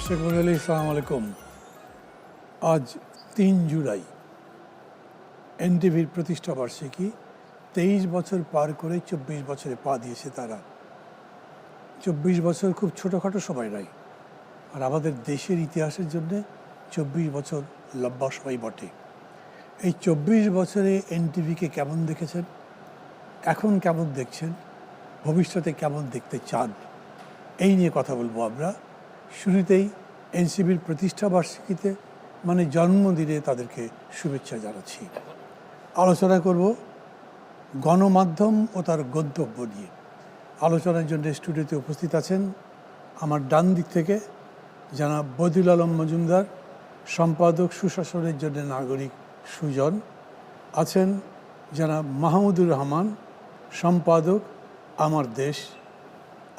দর্শক মণ্ডলী, আসসালামু আলাইকুম। আজ ৩ জুলাই এনটিভির প্রতিষ্ঠা বার্ষিকী। ২৩ বছর পার করে ২৪ বছরে পা দিয়েছে তারা। ২৪ বছর খুব ছোটোখাটো সময় নয়, আর আমাদের দেশের ইতিহাসের জন্যে ২৪ বছর লম্বা সময় বটে। এই ২৪ বছরে এনটিভিকে কেমন দেখেছেন, এখন কেমন দেখছেন, ভবিষ্যতে কেমন দেখতে চান, এই নিয়ে কথা বলবো আমরা। শুরুতেই এনসিবির প্রতিষ্ঠা বার্ষিকীতে মানে জন্মদিনে তাদেরকে শুভেচ্ছা জানাচ্ছি। আলোচনা করব গণমাধ্যম ও তার গন্তব্য নিয়ে। আলোচনার জন্য স্টুডিওতে উপস্থিত আছেন আমার ডান দিক থেকে জনাব বদিউল আলম মজুমদার, সম্পাদক সুশাসনের জন্য নাগরিক সুজন। আছেন জনাব মাহমুদুর রহমান, সম্পাদক আমার দেশ।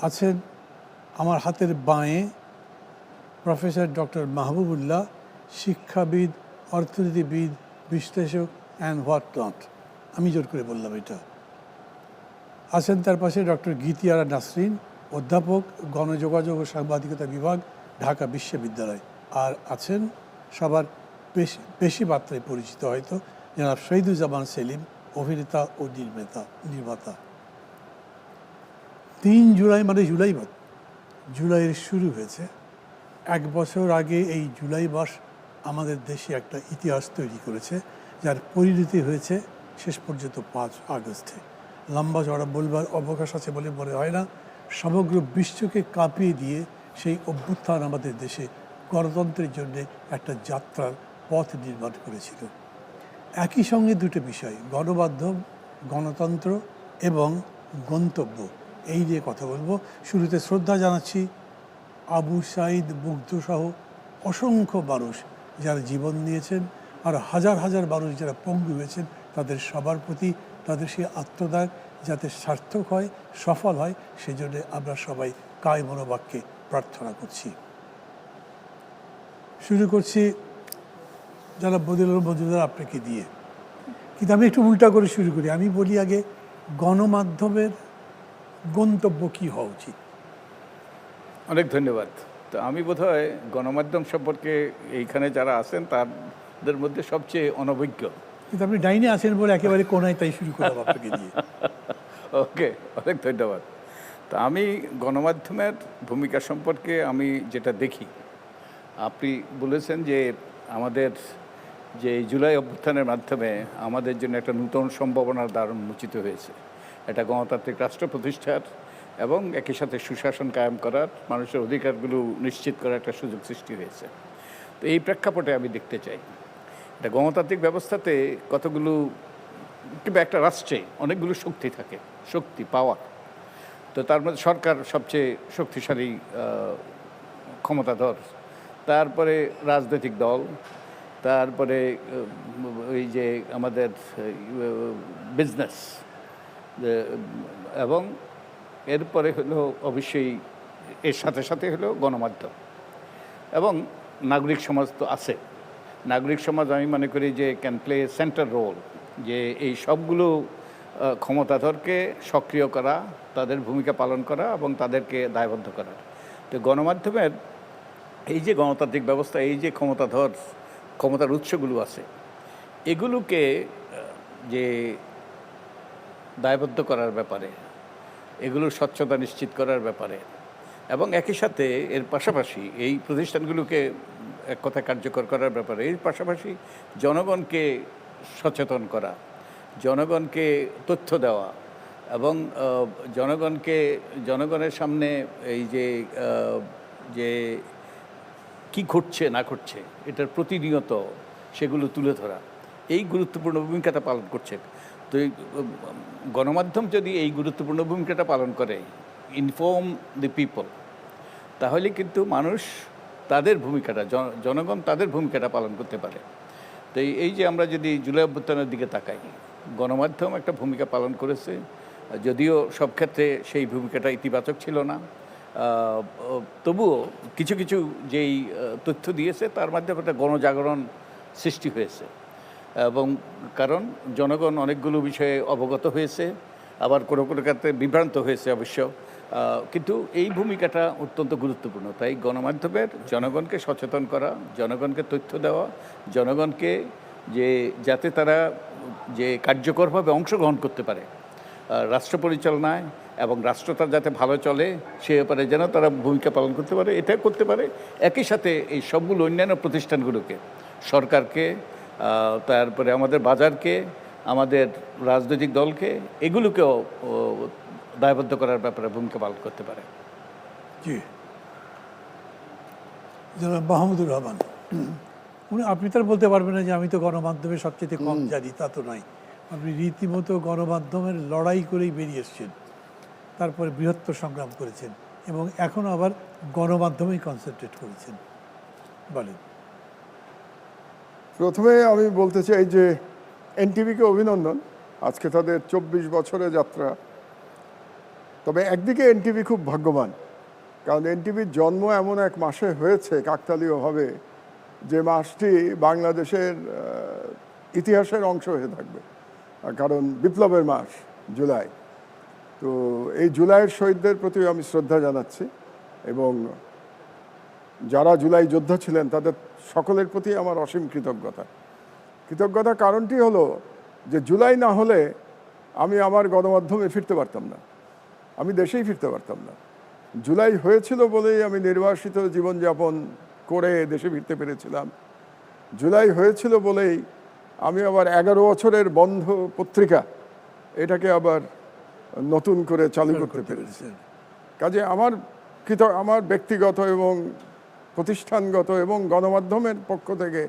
আছেন আমার হাতের বাঁয়ে প্রফেসর ডক্টর মাহবুবুল্লাহ, শিক্ষাবিদ, অর্থনীতিবিদ, বিশ্লেষক অ্যান্ড হোয়াট নট। আমি জোর করে বললাম এটা। আছেন তার পাশে ডক্টর গীতিয়ারা নাসরিন, অধ্যাপক, গণযোগাযোগ ও সাংবাদিকতা বিভাগ, ঢাকা বিশ্ববিদ্যালয়। আর আছেন সবার বেশি মাত্রায় পরিচিত হয়তো জনাব শহীদুজ্জামান সেলিম, অভিনেতা ও নির্মাতা। ৩ জুলাই মানে জুলাই মাস, জুলাইয়ের শুরু হয়েছে। ১ বছর আগে এই জুলাই মাস আমাদের দেশে একটা ইতিহাস তৈরি করেছে, যার পরিণতি হয়েছে শেষ পর্যন্ত ৫ আগস্টে। লম্বা চড়া বলবার অবকাশ আছে বলে মনে হয় না। সমগ্র বিশ্বকে কাঁপিয়ে দিয়ে সেই অভ্যুত্থান আমাদের দেশে গণতন্ত্রের জন্যে একটা যাত্রার পথ নির্মাণ করেছিল। একই সঙ্গে দুটো বিষয়, গণমাধ্যম, গণতন্ত্র এবং গন্তব্য, এই নিয়ে কথা বলবো। শুরুতে শ্রদ্ধা জানাচ্ছি আবু সাঈদ মুগ্ধসহ অসংখ্য মানুষ যারা জীবন দিয়েছেন, আর হাজার হাজার মানুষ যারা পঙ্গু হয়েছেন, তাদের সবার প্রতি তাদের সেই আত্মত্যাগ যাতে সার্থক হয়, সফল হয়, সেজন্য আমরা সবাই কায় মনোবাক্যে প্রার্থনা করছি। শুরু করছি যারা বদিউল আলম মজুমদার আপনাকে দিয়ে, কিন্তু আমি একটু উল্টা করে শুরু করি। আমি বলি আগে গণমাধ্যমের গন্তব্য কী হওয়া উচিত। অনেক ধন্যবাদ। তো আমি বোধহয় গণমাধ্যম সম্পর্কে এইখানে যারা আছেন তাদের মধ্যে সবচেয়ে অনভিজ্ঞ। কিন্তু আপনি ডাইনে আছেন বলে একেবারে কোনায় তাই শুরু করলাম আপনাকে দিয়ে। ওকে, অনেক ধন্যবাদ। তো আমি গণমাধ্যমের ভূমিকা সম্পর্কে আমি যেটা দেখি, আপনি বলেছেন যে আমাদের যে জুলাই অভ্যুত্থানের মাধ্যমে আমাদের জন্য একটা নূতন সম্ভাবনার দ্বার উন্মোচিত হয়েছে। একটা গণতান্ত্রিক রাষ্ট্র প্রতিষ্ঠার এবং একই সাথে সুশাসন কায়েম করার, মানুষের অধিকারগুলো নিশ্চিত করার একটা সুযোগ সৃষ্টি হয়েছে। তো এই প্রেক্ষাপটে আমি দেখতে চাই একটা গণতান্ত্রিক ব্যবস্থাতে কতগুলো কিংবা একটা রাষ্ট্রে অনেকগুলো শক্তি থাকে, শক্তি পাওয়ার। তো তার মধ্যে সরকার সবচেয়ে শক্তিশালী ক্ষমতাধর, তারপরে রাজনৈতিক দল, তারপরে ওই যে আমাদের বিজনেস, এবং এরপরে হলো অবশ্যই এর সাথে সাথে হলো গণমাধ্যম এবং নাগরিক সমাজ তো আছে। নাগরিক সমাজ আমি মনে করি যে ক্যান প্লে সেন্টার রোল, যে এই সবগুলো ক্ষমতাধরকে সক্রিয় করা, তাদের ভূমিকা পালন করা এবং তাদেরকে দায়বদ্ধ করা। তো গণমাধ্যমের এই যে গণতান্ত্রিক ব্যবস্থা, এই যে ক্ষমতার উৎসগুলো আছে, এগুলোকে যে দায়বদ্ধ করার ব্যাপারে, এগুলোর স্বচ্ছতা নিশ্চিত করার ব্যাপারে, এবং একই সাথে এর পাশাপাশি এই প্রতিষ্ঠানগুলোকে এক কথায় কার্যকর করার ব্যাপারে, এর পাশাপাশি জনগণকে সচেতন করা, জনগণকে তথ্য দেওয়া এবং জনগণের সামনে এই যে কি ঘটছে না ঘটছে এটার প্রতিনিয়ত সেগুলো তুলে ধরা, এই গুরুত্বপূর্ণ ভূমিকাটা পালন করছে। তো এই গণমাধ্যম যদি এই গুরুত্বপূর্ণ ভূমিকাটা পালন করে, ইনফর্ম দি পিপল, তাহলে কিন্তু মানুষ তাদের ভূমিকাটা, জনগণ তাদের ভূমিকাটা পালন করতে পারে। তো এই যে আমরা যদি জুলাই অভ্যুত্থানের দিকে তাকাই, গণমাধ্যম একটা ভূমিকা পালন করেছে, যদিও সব ক্ষেত্রে সেই ভূমিকাটা ইতিবাচক ছিল না, তবুও কিছু কিছু যেই তথ্য দিয়েছে তার মাধ্যমে একটা গণজাগরণ সৃষ্টি হয়েছে, এবং কারণ জনগণ অনেকগুলো বিষয়ে অবগত হয়েছে, আবার কোনো কোনো ক্ষেত্রে বিভ্রান্ত হয়েছে অবশ্য। কিন্তু এই ভূমিকাটা অত্যন্ত গুরুত্বপূর্ণ। তাই গণমাধ্যমের জনগণকে সচেতন করা, জনগণকে তথ্য দেওয়া, জনগণকে যাতে তারা যে কার্যকরভাবে অংশগ্রহণ করতে পারে রাষ্ট্র পরিচালনায় এবং রাষ্ট্রটা যাতে ভালো চলে সে ব্যাপারে যেন তারা ভূমিকা পালন করতে পারে, এটা করতে পারে। একই সাথে এই সবগুলো অন্যান্য প্রতিষ্ঠানগুলোকে, সরকারকে, তারপরে আমাদের বাজারকে, আমাদের রাজনৈতিক দলকে, এগুলোকেও দায়বদ্ধ করার ব্যাপারে ভূমিকা পালন করতে পারে। জি, জনাব মাহমুদুর রহমান, আপনি তো আর বলতে পারবেন না যে আমি তো গণমাধ্যমে সবচেয়ে কম জানি, তা তো নয়। আপনি রীতিমতো গণমাধ্যমের লড়াই করেই বেরিয়ে এসছেন, তারপরে বৃহত্তর সংগ্রাম করেছেন এবং এখন আবার গণমাধ্যমেই কনসেন্ট্রেট করেছেন। বলেন। প্রথমে আমি বলতে চাই যে এনটিভিকে অভিনন্দন, আজকে তাদের 24 বছরের যাত্রা। তবে একদিকে এনটিভি খুব ভাগ্যবান, কারণ এনটিভির জন্ম এমন এক মাসে হয়েছে কাকতালীয়ভাবে, যে মাসটি বাংলাদেশের ইতিহাসের অংশ হয়ে থাকবে, কারণ বিপ্লবের মাস জুলাই। তো এই জুলাইয়ের শহীদদের প্রতি আমি শ্রদ্ধা জানাচ্ছি এবং যারা জুলাই যোদ্ধা ছিলেন তাদের সকলের প্রতি আমার অসীম কৃতজ্ঞতা। কারণটি হলো যে জুলাই না হলে আমি আমার গণমাধ্যমে ফিরতে পারতাম না, আমি দেশেই ফিরতে পারতাম না। জুলাই হয়েছিল বলেই আমি নির্বাসিত জীবনযাপন করে দেশে ফিরতে পেরেছিলাম। জুলাই হয়েছিল বলেই আমি আবার 11 বছরের বন্ধ পত্রিকা এটাকে আবার নতুন করে চালু করতে পেরেছি। কাজে আমার ব্যক্তিগত এবং প্রতিষ্ঠানগত এবং গণমাধ্যমের পক্ষ থেকে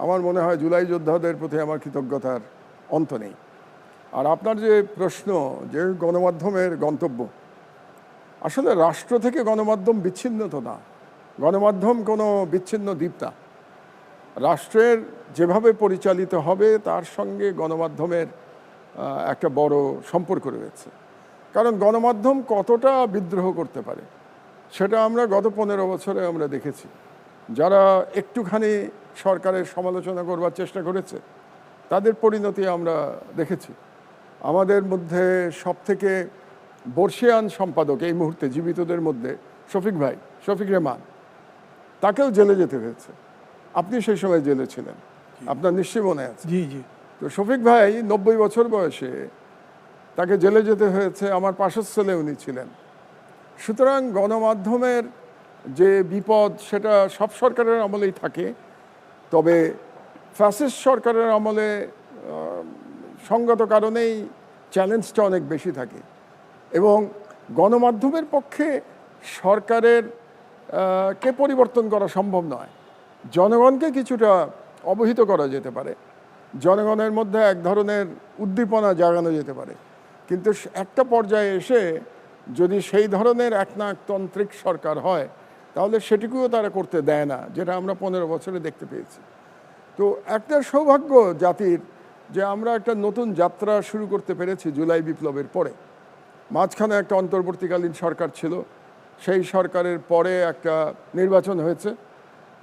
আমার মনে হয় জুলাই যোদ্ধাদের প্রতি আমার কৃতজ্ঞতার অন্ত নেই। আর আপনার যে প্রশ্ন যে গণমাধ্যমের গন্তব্য, আসলে রাষ্ট্র থেকে গণমাধ্যম বিচ্ছিন্ন তো না, গণমাধ্যম কোনো বিচ্ছিন্ন দ্বীপ না। রাষ্ট্রের যেভাবে পরিচালিত হবে তার সঙ্গে গণমাধ্যমের একটা বড় সম্পর্ক রয়েছে। কারণ গণমাধ্যম কতটা বিদ্রোহ করতে পারে সেটা আমরা গত 15 বছরে আমরা দেখেছি। যারা একটুখানি সরকারের সমালোচনা করবার চেষ্টা করেছে তাদের পরিণতি আমরা দেখেছি। আমাদের মধ্যে সবথেকে বর্ষিয়ান সম্পাদক এই মুহূর্তে জীবিতদের মধ্যে শফিক রেহমান, তাকেও জেলে যেতে হয়েছে। আপনি সেই সময় জেলে ছিলেন, আপনার নিশ্চয়ই মনে আছে। জি জি। তো শফিক ভাই 90 বছর বয়সে তাকে জেলে যেতে হয়েছে, আমার পাশের ছেলে উনি ছিলেন। সুতরাং গণমাধ্যমের যে বিপদ সেটা সব সরকারের আমলেই থাকে, তবে ফ্যাসিস্ট সরকারের আমলে সঙ্গত কারণেই চ্যালেঞ্জটা অনেক বেশি থাকে এবং গণমাধ্যমের পক্ষে সরকারের কে পরিবর্তন করা সম্ভব নয়। জনগণকে কিছুটা অবহিত করা যেতে পারে, জনগণের মধ্যে এক ধরনের উদ্দীপনা জাগানো যেতে পারে, কিন্তু একটা পর্যায়ে এসে যদি সেই ধরনের একনায়কতান্ত্রিক সরকার হয় তাহলে সেটুকুও তারা করতে দেয় না, যেটা আমরা 15 বছরে দেখতে পেয়েছি। তো একটা সৌভাগ্য জাতির যে আমরা একটা নতুন যাত্রা শুরু করতে পেরেছি জুলাই বিপ্লবের পরে। মাঝখানে একটা অন্তর্বর্তীকালীন সরকার ছিল, সেই সরকারের পরে একটা নির্বাচন হয়েছে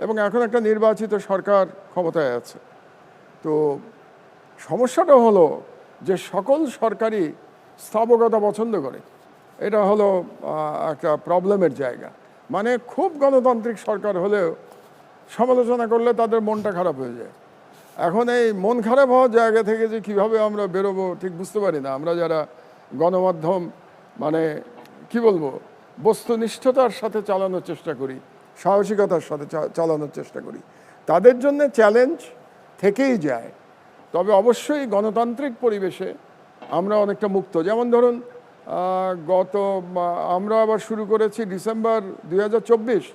এবং এখন একটা নির্বাচিত সরকার ক্ষমতায় আছে। তো সমস্যাটা হলো যে সকল সরকারই স্থাবকতা পছন্দ করে, এটা হলো একটা প্রবলেমের জায়গা। মানে খুব গণতান্ত্রিক সরকার হলেও সমালোচনা করলে তাদের মনটা খারাপ হয়ে যায়। এখন এই মন খারাপ হওয়ার জায়গা থেকে যে কীভাবে আমরা বেরোবো ঠিক বুঝতে পারি না। আমরা যারা গণমাধ্যম মানে কি বলবো বস্তুনিষ্ঠতার সাথে চালানোর চেষ্টা করি, সাহসিকতার সাথে চালানোর চেষ্টা করি, তাদের জন্য চ্যালেঞ্জ থেকেই যায়। তবে অবশ্যই গণতান্ত্রিক পরিবেশে আমরা অনেকটা মুক্ত। যেমন ধরুন আমরা আবার শুরু করেছি ডিসেম্বর 2024,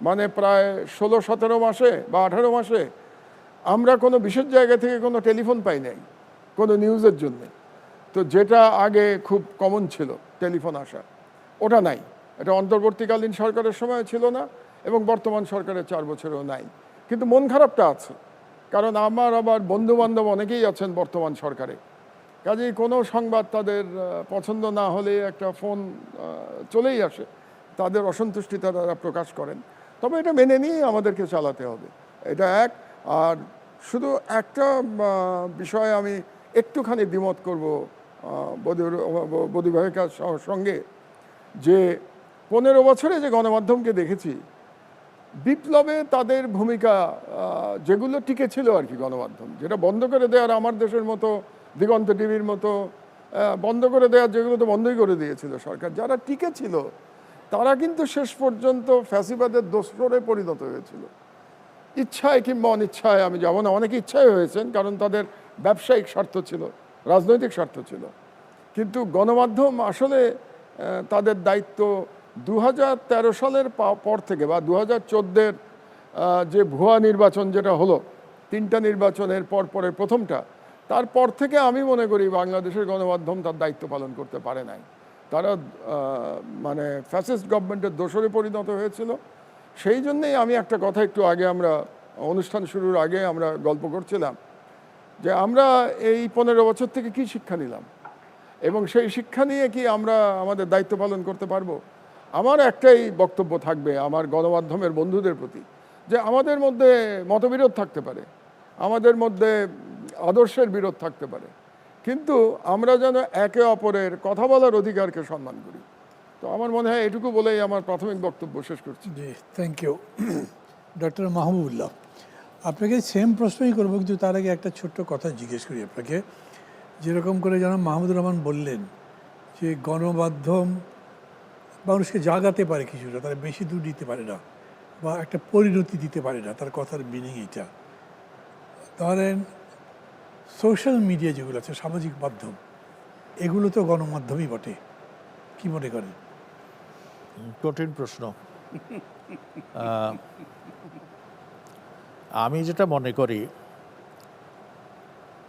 মানে প্রায় 16-17 মাসে বা 18 মাসে আমরা কোনো বিশেষ জায়গা থেকে কোনো টেলিফোন পাই নাই কোনো নিউজের জন্যে। তো যেটা আগে খুব কমন ছিল টেলিফোন আসা, ওটা নাই। এটা অন্তর্বর্তীকালীন সরকারের সময় ছিল না এবং বর্তমান সরকারের 4 বছরেও নাই। কিন্তু মন খারাপটা আছে, কারণ আমার আবার বন্ধুবান্ধব অনেকেই আছেন বর্তমান সরকারে। কাজেই কোনো সংবাদ তাদের পছন্দ না হলে একটা ফোন চলেই আসে, তাদের অসন্তুষ্টি তারা প্রকাশ করেন। তবে এটা মেনে নিয়ে আমাদেরকে চালাতে হবে, এটা এক। আর শুধু একটা বিষয়ে আমি একটুখানি দ্বিমত করব বদি ভাইয়ের সঙ্গে, যে 15 বছরে যে গণমাধ্যমকে দেখেছি, বিপ্লবে তাদের ভূমিকা যেগুলো টিকে ছিল আর কি, গণমাধ্যম যেটা বন্ধ করে দেওয়ার, আমার দেশের মতো দিগন্ত টিভির মতো বন্ধ করে দেওয়ার, যেগুলো তো বন্ধই করে দিয়েছিল সরকার, যারা টিকে ছিল তারা কিন্তু শেষ পর্যন্ত ফ্যাসিবাদের দোসরে পরিণত হয়েছিল। ইচ্ছায় কিংবা অনিচ্ছায়, আমি যাব না, অনেকে ইচ্ছায় হয়েছেন কারণ তাদের ব্যবসায়িক স্বার্থ ছিল, রাজনৈতিক স্বার্থ ছিল। কিন্তু গণমাধ্যম আসলে তাদের দায়িত্ব 2013 সালের পর থেকে বা 2014-এর যে ভুয়া নির্বাচন যেটা হলো, 3টা নির্বাচনের পরের প্রথমটা, তারপর থেকে আমি মনে করি বাংলাদেশের গণমাধ্যম তার দায়িত্ব পালন করতে পারে নাই। তারা মানে ফ্যাসিস্ট গভর্নমেন্টের দোসরে পরিণত হয়েছিল। সেই জন্যেই আমি একটা কথা একটু আগে, আমরা অনুষ্ঠান শুরুর আগে আমরা গল্প করছিলাম যে আমরা এই 15 বছর থেকে কি শিক্ষা নিলাম এবং সেই শিক্ষা নিয়ে কি আমরা আমাদের দায়িত্ব পালন করতে পারবো। আমার একটাই বক্তব্য থাকবে আমার গণমাধ্যমের বন্ধুদের প্রতি, যে আমাদের মধ্যে মতবিরোধ থাকতে পারে, আমাদের মধ্যে আদর্শের বিরোধ থাকতে পারে, কিন্তু আমরা যেন একে অপরের কথা বলার অধিকারকে সম্মান করি। তো আমার মনে হয় এটুকু বলেই আমার প্রাথমিক বক্তব্য শেষ করছি। জি, থ্যাংক ইউ। ডক্টর মাহবুবুল্লাহ, আপনাকে সেম প্রশ্নই করবো, কিন্তু তার আগে একটা ছোট্ট কথা জিজ্ঞেস করি আপনাকে। যেরকম করে যেন মাহমুদুর রহমান বললেন যে গণমাধ্যম মানুষকে জাগাতে পারে কিছুটা, তারা বেশি দূর দিতে পারে না বা একটা পরিণতি দিতে পারে না, তার কথার মিনিং এটা। ধরেন সোশ্যাল মিডিয়া যেগুলো আছে, সামাজিক মাধ্যম, এগুলো তো গণমাধ্যমই বটে, কি মনে করেন? কঠিন প্রশ্ন। আমি যেটা মনে করি,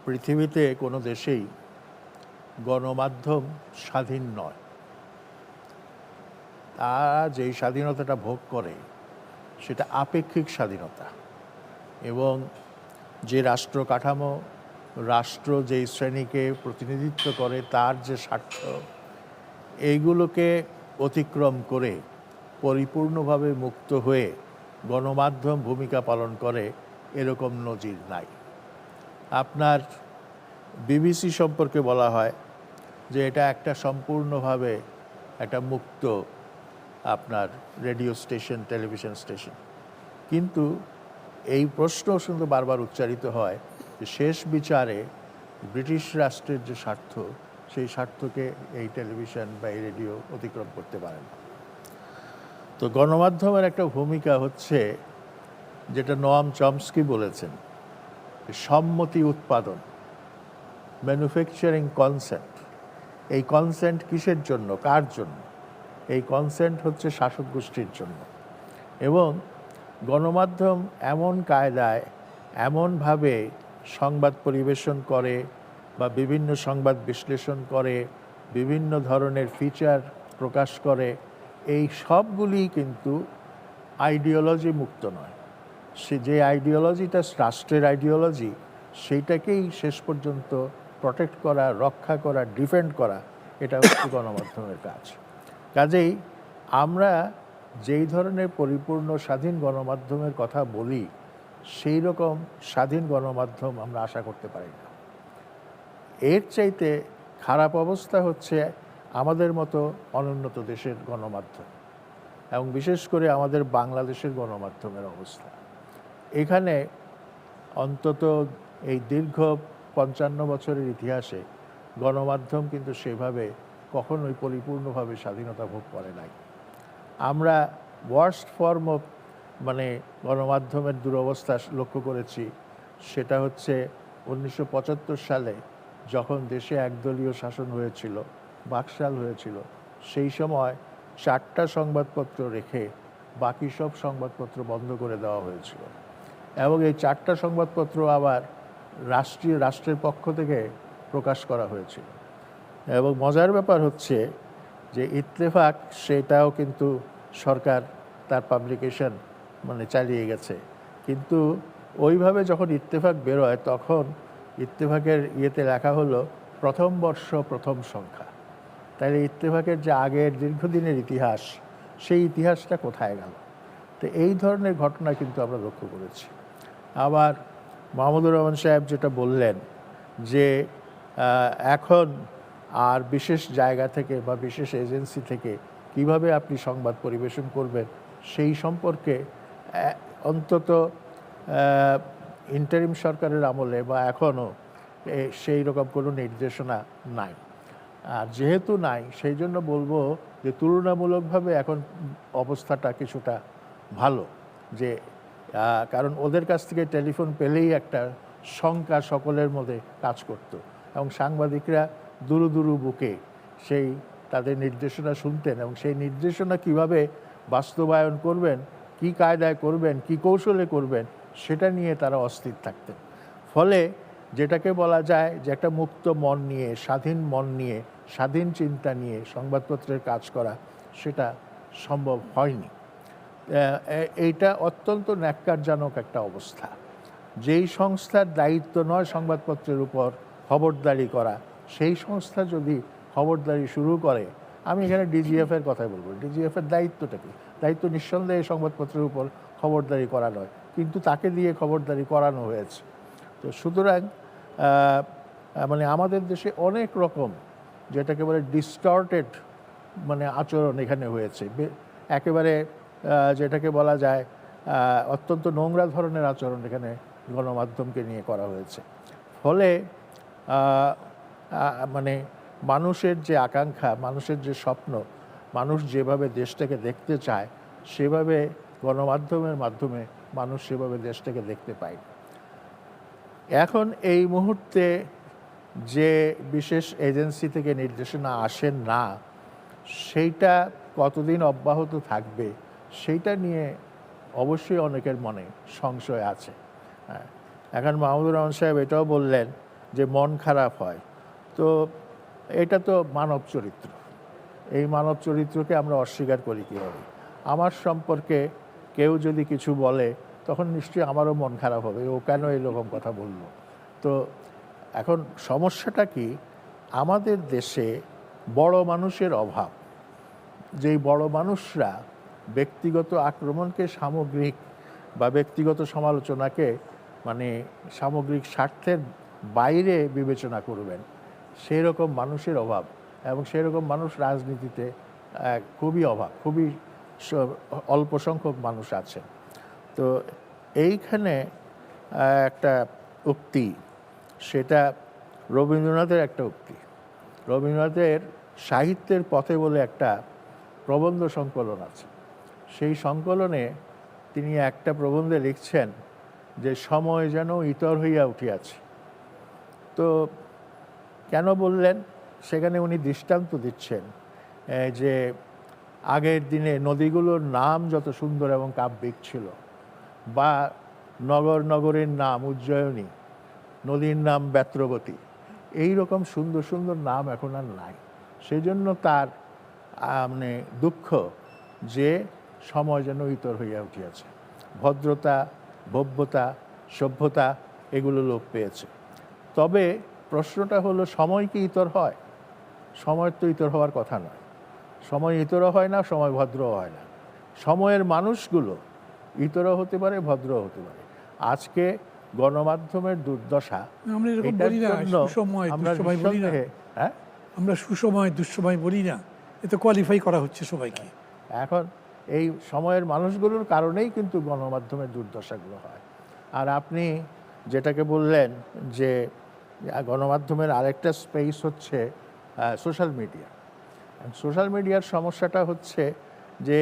পৃথিবীতে কোনো দেশেই গণমাধ্যম স্বাধীন নয়। তারা যেই স্বাধীনতাটা ভোগ করে সেটা আপেক্ষিক স্বাধীনতা, এবং যে রাষ্ট্র কাঠামো, রাষ্ট্র যেই শ্রেণীকে প্রতিনিধিত্ব করে, তার যে স্বার্থ, এইগুলোকে অতিক্রম করে পরিপূর্ণভাবে মুক্ত হয়ে গণমাধ্যম ভূমিকা পালন করে, এরকম নজির নাই। আপনার বিবিসি সম্পর্কে বলা হয় যে এটা একটা সম্পূর্ণভাবে একটা মুক্ত আপনার রেডিও স্টেশন, টেলিভিশন স্টেশন, কিন্তু এই প্রশ্ন শুধু বারবার উচ্চারিত হয় যে শেষ বিচারে ব্রিটিশ রাষ্ট্রের যে স্বার্থ, সেই স্বার্থকে এই টেলিভিশন বা এই রেডিও অতিক্রম করতে পারে না। তো গণমাধ্যমের একটা ভূমিকা হচ্ছে, যেটা নোয়াম চমস্কি বলেছেন, সম্মতি উৎপাদন, ম্যানুফ্যাকচারিং কনসেন্ট। এই কনসেন্ট কিসের জন্য, কার জন্য? এই কনসেন্ট হচ্ছে শাসক গোষ্ঠীর জন্য। এবং গণমাধ্যম এমন কায়দায়, এমনভাবে সংবাদ পরিবেশন করে বা বিভিন্ন সংবাদ বিশ্লেষণ করে, বিভিন্ন ধরনের ফিচার প্রকাশ করে, এই সবগুলি কিন্তু আইডিওলজি মুক্ত নয়। সে যে আইডিওলজিটা রাষ্ট্রের আইডিওলজি, সেইটাকেই শেষ পর্যন্ত প্রটেক্ট করা, রক্ষা করা, ডিফেন্ড করা, এটা হচ্ছে গণমাধ্যমের কাজ। কাজেই আমরা যেই ধরনের পরিপূর্ণ স্বাধীন গণমাধ্যমের কথা বলি, সেই রকম স্বাধীন গণমাধ্যম আমরা আশা করতে পারি না। এর চাইতে খারাপ অবস্থা হচ্ছে আমাদের মতো অনুন্নত দেশের গণমাধ্যম, এবং বিশেষ করে আমাদের বাংলাদেশের গণমাধ্যমের অবস্থা। এখানে অন্তত এই দীর্ঘ 55 বছরের ইতিহাসে গণমাধ্যম কিন্তু সেভাবে কখনোই পরিপূর্ণভাবে স্বাধীনতা ভোগ করে নাই। আমরা ওয়ার্স্ট ফর্ম অফ গণমাধ্যমের দুরবস্থা লক্ষ্য করেছি। সেটা হচ্ছে 1975 সালে যখন দেশে একদলীয় শাসন হয়েছিল, বাকশাল হয়েছিল, সেই সময় 4টা সংবাদপত্র রেখে বাকি সব সংবাদপত্র বন্ধ করে দেওয়া হয়েছিল, এবং এই 4টা সংবাদপত্র আবার রাষ্ট্রের পক্ষ থেকে প্রকাশ করা হয়েছিল। এবং মজার ব্যাপার হচ্ছে যে ইত্তেফাক, সেটাও কিন্তু সরকার তার পাবলিকেশন চালিয়ে গেছে, কিন্তু ওইভাবে যখন ইত্তেফাক বেরোয় তখন ইত্তেফাকের ইয়েতে লেখা হলো প্রথম বর্ষ প্রথম সংখ্যা। তাহলে ইত্তেফাকের যে আগের দীর্ঘদিনের ইতিহাস, সেই ইতিহাসটা কোথায় গেল? তো এই ধরনের ঘটনা কিন্তু আমরা লক্ষ্য করেছি। আবার মাহমুদুর রহমান সাহেব যেটা বললেন যে এখন আর বিশেষ জায়গা থেকে বা বিশেষ এজেন্সি থেকে কিভাবে আপনি সংবাদ পরিবেশন করবেন সেই সম্পর্কে অন্তত ইন্টারিম সরকারের আমলে বা এখনও সেই রকম কোনো নির্দেশনা নাই। আর যেহেতু নাই, সেই জন্য বলবো যে তুলনামূলকভাবে এখন অবস্থাটা কিছুটা ভালো, যে কারণ ওদের কাছ থেকে টেলিফোন পেলেই একটা শঙ্কা সকলের মধ্যে কাজ করত, এবং সাংবাদিকরা দুরু দুরু বুকে সেই তাদের নির্দেশনা শুনতেন, এবং সেই নির্দেশনা কিভাবে বাস্তবায়ন করবেন, কি কায়দায় করবেন, কি কৌশলে করবেন, সেটা নিয়ে তারা অস্থির থাকতেন। ফলে যেটাকে বলা যায় যে একটা মুক্ত মন নিয়ে, স্বাধীন মন নিয়ে, স্বাধীন চিন্তা নিয়ে সংবাদপত্রের কাজ করা, সেটা সম্ভব হয়নি। এইটা অত্যন্ত ন্যাক্কারজনক একটা অবস্থা। যেই সংস্থার দায়িত্ব নয় সংবাদপত্রের উপর খবরদারি করা, সেই সংস্থা যদি খবরদারি শুরু করে, আমি এখানে ডিজিএফের কথাই বলবো। ডিজিএফের দায়িত্বটা কি? দায়িত্ব নিঃসন্দেহে সংবাদপত্রের উপর খবরদারি করা নয়, কিন্তু তাকে দিয়ে খবরদারি করানো হয়েছে। তো সুতরাং মানে আমাদের দেশে অনেক রকম, যেটাকে বলে ডিস্টর্টেড মানে আচরণ এখানে হয়েছে, একেবারে যেটাকে বলা যায় অত্যন্ত নোংরা ধরনের আচরণ এখানে গণমাধ্যমকে নিয়ে করা হয়েছে। ফলে মানে মানুষের যে আকাঙ্ক্ষা, মানুষের যে স্বপ্ন, মানুষ যেভাবে দেশটাকে দেখতে চায়, সেভাবে গণমাধ্যমের মাধ্যমে মানুষ সেভাবে দেশটাকে দেখতে পায়। এখন এই মুহূর্তে যে বিশেষ এজেন্সি থেকে নির্দেশনা আসেন না, সেইটা কতদিন অব্যাহত থাকবে সেইটা নিয়ে অবশ্যই অনেকের মনে সংশয় আছে। এখন মাহমুদুর রহমান সাহেব এটাও বললেন যে মন খারাপ হয়, তো এটা তো মানব চরিত্র। এই মানব চরিত্রকে আমরা অস্বীকার করি কীভাবে? আমার সম্পর্কে কেউ যদি কিছু বলে, তখন নিশ্চয়ই আমারও মন খারাপ হবে, ও কেন এরকম কথা বললো। তো এখন সমস্যাটা কি? আমাদের দেশে বড় মানুষের অভাব। যেই বড় মানুষরা ব্যক্তিগত আক্রমণকে সামগ্রিক বা ব্যক্তিগত সমালোচনাকে মানে সামগ্রিক স্বার্থের বাইরে বিবেচনা করবেন, সেই রকম মানুষের অভাব, এবং সেই রকম মানুষ রাজনীতিতে খুবই অভাব, খুবই অল্প সংখ্যক মানুষ আছে। তো এইখানে একটা উক্তি, সেটা রবীন্দ্রনাথের একটা উক্তি। রবীন্দ্রনাথের সাহিত্যের পথে বলে একটা প্রবন্ধ সংকলন আছে। সেই সংকলনে তিনি একটা প্রবন্ধে লিখছেন যে সময় যেন ইতর হইয়া উঠিয়াছে। তো কেন বললেন? সেখানে উনি দৃষ্টান্ত দিচ্ছেন যে আগের দিনে নদীগুলোর নাম যত সুন্দর এবং কাব্যিক ছিল, বা নগরের নাম উজ্জয়িনী, নদীর নাম বেত্রবতী, এই রকম সুন্দর সুন্দর নাম এখন আর নাই। সেই জন্য তার মানে দুঃখ যে সময় যেন ইতর হইয়া উঠিয়াছে। ভদ্রতা, ভব্যতা, সভ্যতা এগুলো লোপ পেয়েছে। তবে প্রশ্নটা হলো, সময় কি ইতর হয়? সময়ের তো ইতর হওয়ার কথা নয়। সময় ইতরও হয় না, সময় ভদ্রও হয় না। সময়ের মানুষগুলো ইতরও হতে পারে, ভদ্রও হতে পারে। আজকে গণমাধ্যমের দুর্দশা, আমরা এরকম বলি না সুসময় দুঃসময় বলি না, আমরা সুসময় দুঃসময় বলি না, এ তো কোয়ালিফাই করা হচ্ছে সবাইকে। এখন এই সময়ের মানুষগুলোর কারণেই কিন্তু গণমাধ্যমের দুর্দশাগুলো হয়। আর আপনি যেটাকে বললেন যে গণমাধ্যমের আরেকটা স্পেস হচ্ছে সোশ্যাল মিডিয়া। সোশ্যাল মিডিয়ার সমস্যাটা হচ্ছে যে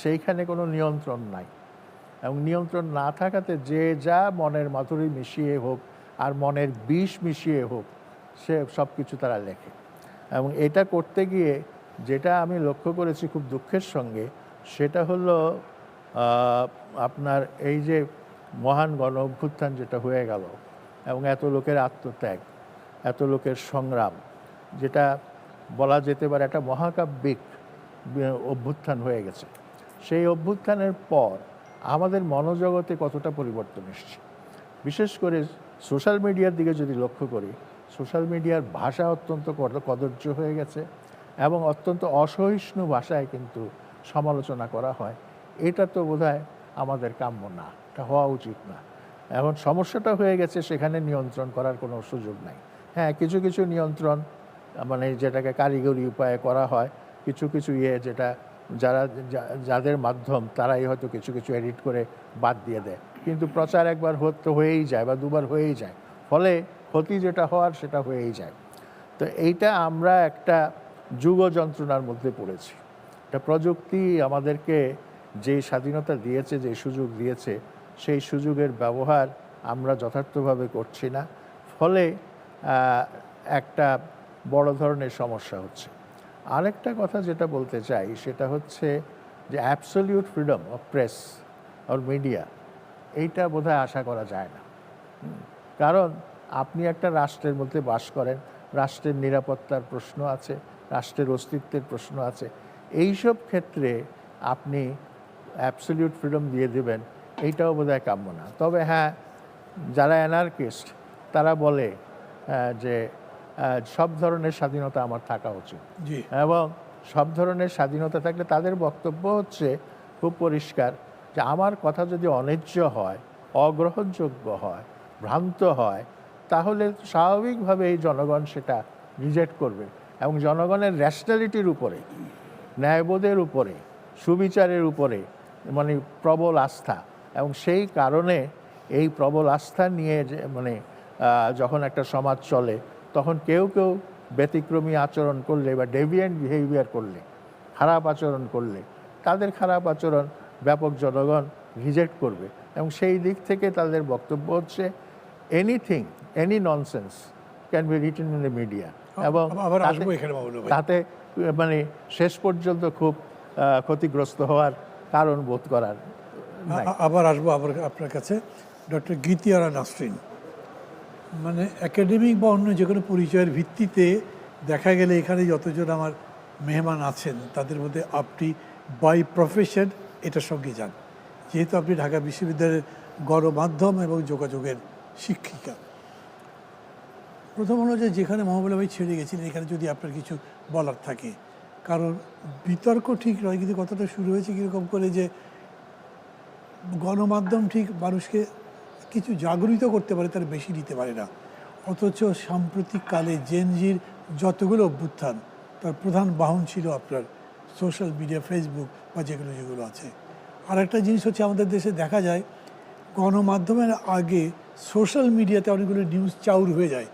সেইখানে কোনো নিয়ন্ত্রণ নাই, এবং নিয়ন্ত্রণ না থাকাতে যে যা মনের মাধুরী মিশিয়ে হোক আর মনের বিষ মিশিয়ে হোক, সে সব কিছু তারা লেখে। এবং এটা করতে গিয়ে যেটা আমি লক্ষ্য করেছি খুব দুঃখের সঙ্গে, সেটা হলো আপনার এই যে মহান গণ অভ্যুত্থান যেটা হয়ে গেল, এবং এত লোকের আত্মত্যাগ, এত লোকের সংগ্রাম, যেটা বলা যেতে পারে একটা মহাকাব্যিক অভ্যুত্থান হয়ে গেছে। সেই অভ্যুত্থানের পর আমাদের মনোজগতে কতটা পরিবর্তন এসেছে। বিশেষ করে সোশ্যাল মিডিয়ার দিকে যদি লক্ষ্য করি, সোশ্যাল মিডিয়ার ভাষা অত্যন্ত কদর্য হয়ে গেছে, এবং অত্যন্ত অসহিষ্ণু ভাষায় কিন্তু সমালোচনা করা হয়। এটা তো বোধহয় আমাদের কাম্য না, এটা হওয়া উচিত না। এখন সমস্যাটা হয়ে গেছে, সেখানে নিয়ন্ত্রণ করার কোনো সুযোগ নাই। হ্যাঁ, কিছু কিছু নিয়ন্ত্রণ মানে যেটাকে কারিগরি উপায়ে করা হয়, কিছু কিছু যেটা যাদের মাধ্যম তারাই হয়তো কিছু কিছু এডিট করে বাদ দিয়ে দেয়, কিন্তু প্রচার একবার হয়েই যায় বা দুবার হয়েই যায়, ফলে ক্ষতি যেটা হওয়ার সেটা হয়েই যায়। তো এইটা আমরা একটা যুগ যন্ত্রণার মধ্যে পড়েছি। এটা প্রযুক্তি আমাদেরকে যে স্বাধীনতা দিয়েছে, যে সুযোগ দিয়েছে, সেই সুযোগের ব্যবহার আমরা যথার্থভাবে করছি না, ফলে একটা বড় ধরনের সমস্যা হচ্ছে। আরেকটা কথা যেটা বলতে চাই সেটা হচ্ছে যে absolute freedom of press or media, এইটা বোধহয় আশা করা যায় না। কারণ আপনি একটা রাষ্ট্রের মধ্যে বাস করেন, রাষ্ট্রের নিরাপত্তার প্রশ্ন আছে, রাষ্ট্রের অস্তিত্বের প্রশ্ন আছে। এইসব ক্ষেত্রে আপনি অ্যাবসলিউট ফ্রিডম দিয়ে দেবেন, এইটাও বোধহয় কাম্য না। তবে হ্যাঁ, যারা অ্যানার্কিস্ট তারা বলে যে সব ধরনের স্বাধীনতা আমার থাকা উচিত, এবং সব ধরনের স্বাধীনতা থাকলে তাদের বক্তব্য হচ্ছে খুব পরিষ্কার যে আমার কথা যদি অন্যায্য হয়, অগ্রহণযোগ্য হয়, ভ্রান্ত হয়, তাহলে স্বাভাবিকভাবে এই জনগণ সেটা রিজেক্ট করবে, এবং জনগণের র্যাশনালিটির উপরে, ন্যায়বোধের উপরে, সুবিচারের উপরে মানে প্রবল আস্থা, এবং সেই কারণে এই প্রবল আস্থা নিয়ে যে যখন একটা সমাজ চলে, তখন কেউ কেউ ব্যতিক্রমী আচরণ করলে বা ডেভিয়েন্ট বিহেভিয়ার করলে, খারাপ আচরণ করলে, তাদের খারাপ আচরণ ব্যাপক জনগণ রিজেক্ট করবে, এবং সেই দিক থেকে তাদের বক্তব্য হচ্ছে anything, any nonsense can be written in the media, এবং তাতে শেষ পর্যন্ত খুব ক্ষতিগ্রস্ত হওয়ার কারণ বোধ করার। আবার আসবো আপনার কাছে ডক্টর গীতিয়ারা নাসরিন। একাডেমিক বা অন্য যে কোনো পরিচয়ের ভিত্তিতে দেখা গেলে এখানে যতজন আমার মেহমান আছেন তাদের মধ্যে আপনি বাই প্রফেশন এটার সঙ্গে যান, যেহেতু আপনি ঢাকা বিশ্ববিদ্যালয়ের গণমাধ্যম এবং যোগাযোগের শিক্ষিকা। প্রথম হলো যে যেখানে মহাবুল্লাহ ভাই ছেড়ে গেছিলেন, এখানে যদি আপনার কিছু বলার থাকে, কারণ বিতর্ক ঠিক নয়, কিন্তু কথাটা শুরু হয়েছে কীরকম করে যে গণমাধ্যম ঠিক মানুষকে কিছু জাগরিত করতে পারে, তার বেশি দিতে পারে না, অথচ সাম্প্রতিককালে জেনজির যতগুলো অভ্যুত্থান তার প্রধান বাহন ছিল আপনার সোশ্যাল মিডিয়া, ফেসবুক বা যেগুলো আছে। আর একটা জিনিস হচ্ছে আমাদের দেশে দেখা যায় গণমাধ্যমের আগে সোশ্যাল মিডিয়াতে অনেকগুলো নিউজ চাউর হয়ে যায়,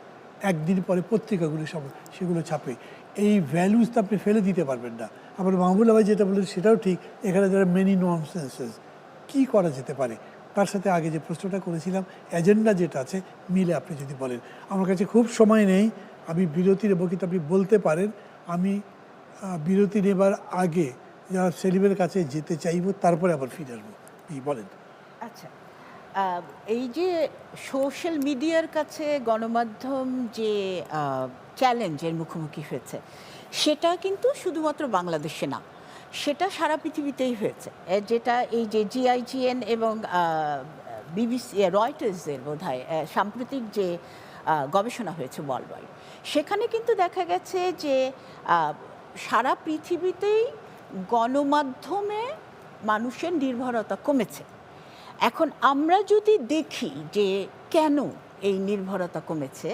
একদিন পরে পত্রিকাগুলো সব সেগুলো ছাপে। এই ভ্যালুজ তো আপনি ফেলে দিতে পারবেন না। আবার মাহবুবুল্লাহ ভাই যেটা বললেন সেটাও ঠিক, এখানে যারা মেনি ননসেন্সেস, কী করা যেতে পারে? তার সাথে আগে যে প্রশ্নটা করেছিলাম, এজেন্ডা যেটা আছে মিলে আপনি যদি বলেন। আমার কাছে খুব সময় নেই, আমি বিরতি নেব, কিন্তু আপনি বলতে পারেন। আমি বিরতি নেবার আগে যারা সেলিমের কাছে যেতে চাইব, তারপরে আবার ফিরে আসবো। বলেন। আচ্ছা, এই যে সোশ্যাল মিডিয়ার কাছে গণমাধ্যম যে চ্যালেঞ্জের মুখোমুখি হয়েছে, সেটা কিন্তু শুধুমাত্র বাংলাদেশে না, সেটা সারা পৃথিবীতেই হয়েছে। যেটা এই যে জিআইজিএন এবং বিবিসি, রয়টার্সের বোধহয় সাম্প্রতিক যে গবেষণা হয়েছে ওয়ার্ল্ড ওয়াইড, সেখানে কিন্তু দেখা গেছে যে সারা পৃথিবীতেই গণমাধ্যমে মানুষের নির্ভরতা কমেছে। এখন আমরা যদি দেখি যে কেন এই নির্ভরতা কমেছে,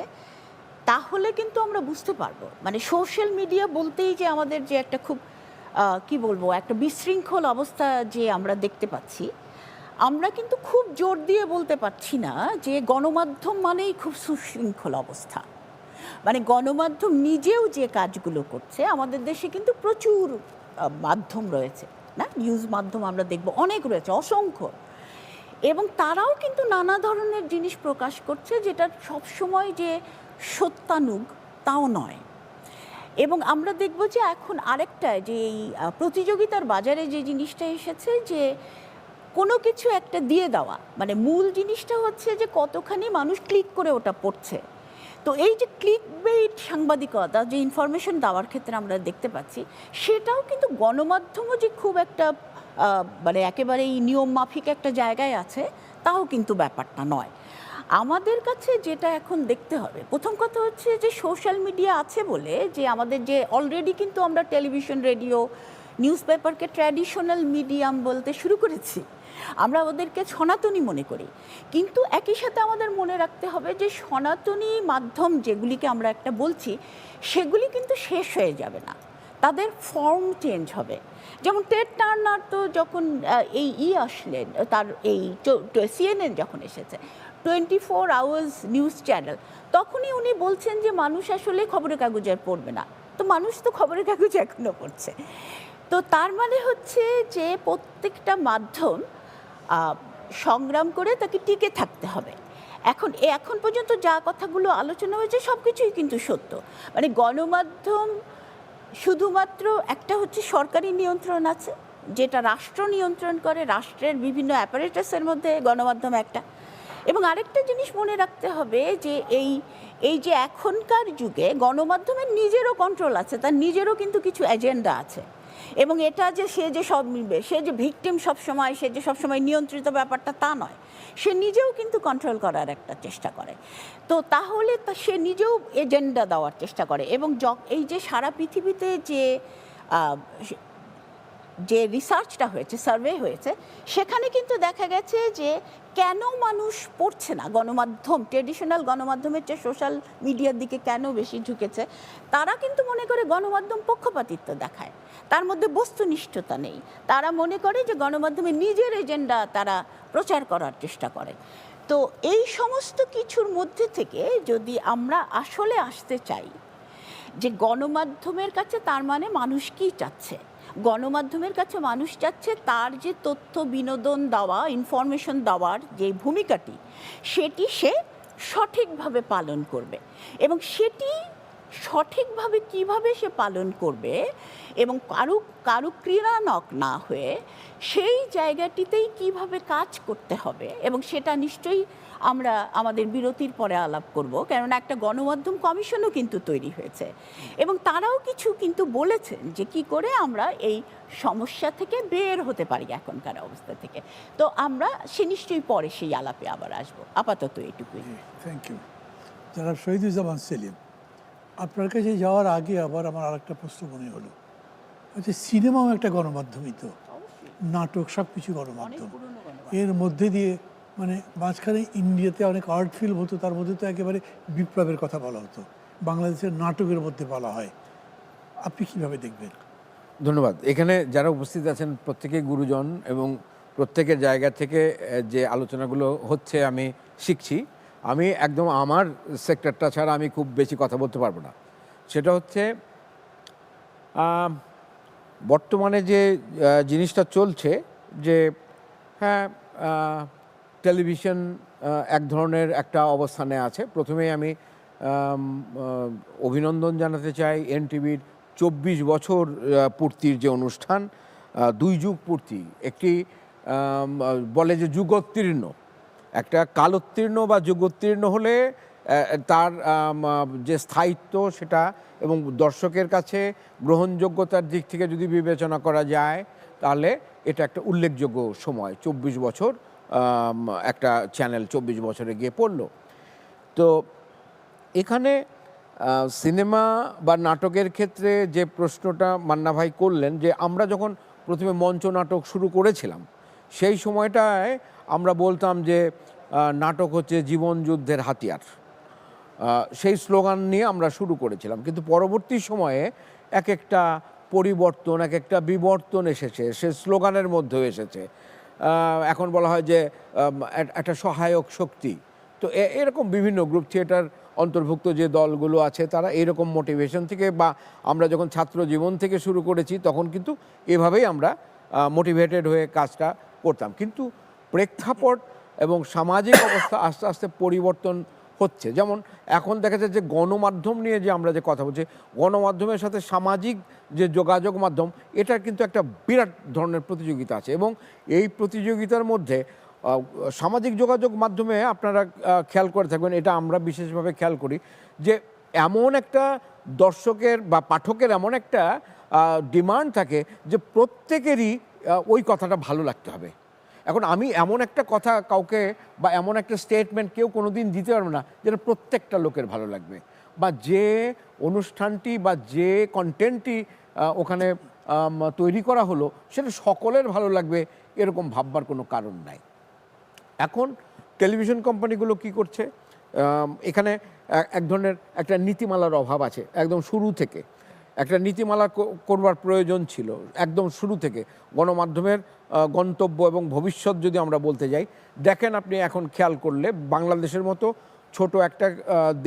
তাহলে কিন্তু আমরা বুঝতে পারবো। সোশ্যাল মিডিয়া বলতেই যে আমাদের যে একটা খুব কি বলবো, একটা বিশৃঙ্খল অবস্থা যে আমরা দেখতে পাচ্ছি, আমরা কিন্তু খুব জোর দিয়ে বলতে পারছি না যে গণমাধ্যম মানেই খুব সুশৃঙ্খল অবস্থা। গণমাধ্যম নিজেও যে কাজগুলো করছে, আমাদের দেশে কিন্তু প্রচুর মাধ্যম রয়েছে না, নিউজ মাধ্যম আমরা দেখব অনেক রয়েছে, অসংখ্য, এবং তারাও কিন্তু নানা ধরনের জিনিস প্রকাশ করছে, যেটা সবসময় যে সত্যানুগ তাও নয়। এবং আমরা দেখব যে এখন আরেকটা যে এই প্রতিযোগিতার বাজারে যে জিনিসটা এসেছে, যে কোনো কিছু একটা দিয়ে দেওয়া, মূল জিনিসটা হচ্ছে যে কতখানি মানুষ ক্লিক করে ওটা পড়ছে। তো এই যে ক্লিক বেইট সাংবাদিকতা, যে ইনফরমেশন দেওয়ার ক্ষেত্রে আমরা দেখতে পাচ্ছি, সেটাও কিন্তু গণমাধ্যমও যে খুব একটা একেবারেই নিয়ম মাফিক একটা জায়গায় আছে, তাও কিন্তু ব্যাপারটা নয়। আমাদের কাছে যেটা এখন দেখতে হবে, প্রথম কথা হচ্ছে যে সোশ্যাল মিডিয়া আছে বলে যে আমাদের যে অলরেডি কিন্তু আমরা টেলিভিশন, রেডিও, নিউজ পেপারকে ট্র্যাডিশনাল মিডিয়াম বলতে শুরু করেছি, আমরা ওদেরকে সনাতনী মনে করি। কিন্তু একই সাথে আমাদের মনে রাখতে হবে যে সনাতনী মাধ্যম যেগুলিকে আমরা একটা বলছি, সেগুলি কিন্তু শেষ হয়ে যাবে না, তাদের ফর্ম চেঞ্জ হবে। যেমন টেড টার্নার তো যখন এই আসলেন, তার এই CNN যখন এসেছে 24 আওয়ার্স নিউজ চ্যানেল, তখনই উনি বলছেন যে মানুষ আসলে খবরের কাগজ আর পড়বে না। তো মানুষ তো খবরের কাগজ এখনও পড়ছে। তো তার মানে হচ্ছে যে প্রত্যেকটা মাধ্যম সংগ্রাম করে তাকে টিকে থাকতে হবে। এখন পর্যন্ত যা কথাগুলো আলোচনা হয়েছে সব কিছুই কিন্তু সত্য। মানে গণমাধ্যম শুধুমাত্র একটা হচ্ছে সরকারি নিয়ন্ত্রণ আছে, যেটা রাষ্ট্র নিয়ন্ত্রণ করে, রাষ্ট্রের বিভিন্ন অ্যাপারেটাসের মধ্যে গণমাধ্যম একটা। এবং আরেকটা জিনিস মনে রাখতে হবে যে এই যে এখনকার যুগে গণমাধ্যমের নিজেরও কন্ট্রোল আছে, তার নিজেরও কিন্তু কিছু এজেন্ডা আছে। এবং এটা যে সে যে ভিকটিম সবসময়, সে যে সবসময় নিয়ন্ত্রিত ব্যাপারটা তা নয়, সে নিজেও কিন্তু কন্ট্রোল করার একটা চেষ্টা করে। তো তাহলে সে নিজেও এজেন্ডা দেওয়ার চেষ্টা করে। এবং এই যে সারা পৃথিবীতে যে রিসার্চটা হয়েছে, সার্ভে হয়েছে, সেখানে কিন্তু দেখা গেছে যে কেন মানুষ পড়ছে না গণমাধ্যম, ট্রেডিশনাল গণমাধ্যমের চেয়ে সোশ্যাল মিডিয়ার দিকে কেন বেশি ঝুঁকেছে। তারা কিন্তু মনে করে গণমাধ্যম পক্ষপাতিত্ব দেখায়, তার মধ্যে বস্তুনিষ্ঠতা নেই। তারা মনে করে যে গণমাধ্যমে নিজের এজেন্ডা তারা প্রচার করার চেষ্টা করে। তো এই সমস্ত কিছুর মধ্যে থেকে যদি আমরা আসলে আসতে চাই যে গণমাধ্যমের কাছে তার মানে মানুষ কী চাচ্ছে, গণমাধ্যমের কাছে মানুষ চাচ্ছে তার যে তথ্য বিনোদন দেওয়া, ইনফরমেশন দেওয়ার যে ভূমিকাটি, সেটি সে সঠিকভাবে পালন করবে। এবং সেটি সঠিকভাবে কিভাবে সে পালন করবে এবং কারু ক্রীড়ানক না হয়ে সেই জায়গাটিতেই কিভাবে কাজ করতে হবে, এবং সেটা নিশ্চয়ই আমরা আমাদের বিরতির পরে আলাপ করব। কেননা একটা গণমাধ্যম কমিশনও কিন্তু তৈরি হয়েছে এবং তারাও কিছু কিন্তু বলেছেন যে কি করে আমরা এই সমস্যা থেকে বের হতে পারি এখনকার অবস্থা থেকে। তো আমরা সে নিশ্চয়ই পরে সেই আলাপে আবার আসবো। আপাতত এইটুকুই। থ্যাংক ইউ জনাব শহীদুজ্জামান সেলিম। আপনার কাছে যাওয়ার আগে আবার আমার আরেকটা প্রশ্ন মনে হলো, আচ্ছা সিনেমাও একটা গণমাধ্যমই তো, নাটক সব কিছু গণমাধ্যম। এর মধ্যে দিয়ে মানে মাঝখানে ইন্ডিয়াতে অনেক আর্ট ফিল্ম হতো, তার মধ্যে তো একেবারে বিপ্লবের কথা বলা হতো, বাংলাদেশের নাটকের মধ্যে বলা হয়। আপনি কিভাবে দেখবেন? ধন্যবাদ। এখানে যারা উপস্থিত আছেন প্রত্যেকেই গুরুজন এবং প্রত্যেকের জায়গা থেকে যে আলোচনাগুলো হচ্ছে আমি শিখছি। আমি একদম আমার সেক্টরটা ছাড়া আমি খুব বেশি কথা বলতে পারবো না। সেটা হচ্ছে বর্তমানে যে জিনিসটা চলছে যে হ্যাঁ, টেলিভিশন এক ধরনের একটা অবস্থানে আছে। প্রথমেই আমি অভিনন্দন জানাতে চাই এনটিভির 24 বছর পূর্তির যে অনুষ্ঠান, 2 যুগ পূর্তি। একটি বলে যে যুগোত্তীর্ণ, একটা কালোত্তীর্ণ বা যুগোত্তীর্ণ হলে তার যে স্থায়িত্ব সেটা এবং দর্শকের কাছে গ্রহণযোগ্যতার দিক থেকে যদি বিবেচনা করা যায় তাহলে এটা একটা উল্লেখযোগ্য সময়। 24 বছর একটা চ্যানেল 24 বছরে গিয়ে পড়ল। তো এখানে সিনেমা বা নাটকের ক্ষেত্রে যে প্রশ্নটা মান্না ভাই করলেন, যে আমরা যখন প্রথমে মঞ্চ নাটক শুরু করেছিলাম সেই সময়টায় আমরা বলতাম যে নাটক হচ্ছে জীবন যুদ্ধের হাতিয়ার, সেই স্লোগান নিয়ে আমরা শুরু করেছিলাম। কিন্তু পরবর্তী সময়ে এক একটা পরিবর্তন, এক একটা বিবর্তন এসেছে, সে স্লোগানের মধ্যেও এসেছে। এখন বলা হয় যে একটা সহায়ক শক্তি। তো এরকম বিভিন্ন গ্রুপ থিয়েটার অন্তর্ভুক্ত যে দলগুলো আছে তারা এইরকম মোটিভেশন থেকে, বা আমরা যখন ছাত্র জীবন থেকে শুরু করেছি তখন কিন্তু এভাবেই আমরা মোটিভেটেড হয়ে কাজটা করতাম। কিন্তু প্রেক্ষাপট এবং সামাজিক অবস্থা আস্তে আস্তে পরিবর্তন হচ্ছে। যেমন এখন দেখা যাচ্ছে যে গণমাধ্যম নিয়ে যে আমরা যে কথা বলছি, গণমাধ্যমের সাথে সামাজিক যে যোগাযোগ মাধ্যম, এটার কিন্তু একটা বিরাট ধরনের প্রতিযোগিতা আছে। এবং এই প্রতিযোগিতার মধ্যে সামাজিক যোগাযোগ মাধ্যমে আপনারা খেয়াল করে থাকবেন, এটা আমরা বিশেষভাবে খেয়াল করি যে এমন একটা দর্শকের বা পাঠকের এমন একটা ডিমান্ড থাকে যে প্রত্যেকেরই ওই কথাটা ভালো লাগতে হবে। এখন আমি এমন একটা কথা কাউকে বা এমন একটা স্টেটমেন্ট কেউ কোনো দিন দিতে পারবে না যেটা প্রত্যেকটা লোকের ভালো লাগবে, বা যে অনুষ্ঠানটি বা যে কন্টেন্টটি ওখানে তৈরি করা হলো সেটা সকলের ভালো লাগবে এরকম ভাববার কোনো কারণ নাই। এখন টেলিভিশন কোম্পানিগুলো কি করছে, এখানে এক ধরনের একটা নীতিমালার অভাব আছে একদম শুরু থেকে। একটা নীতিমালা করবার প্রয়োজন ছিল একদম শুরু থেকে। গণমাধ্যমের গন্তব্য এবং ভবিষ্যৎ যদি আমরা বলতে যাই, দেখেন আপনি এখন খেয়াল করলে বাংলাদেশের মতো ছোট একটা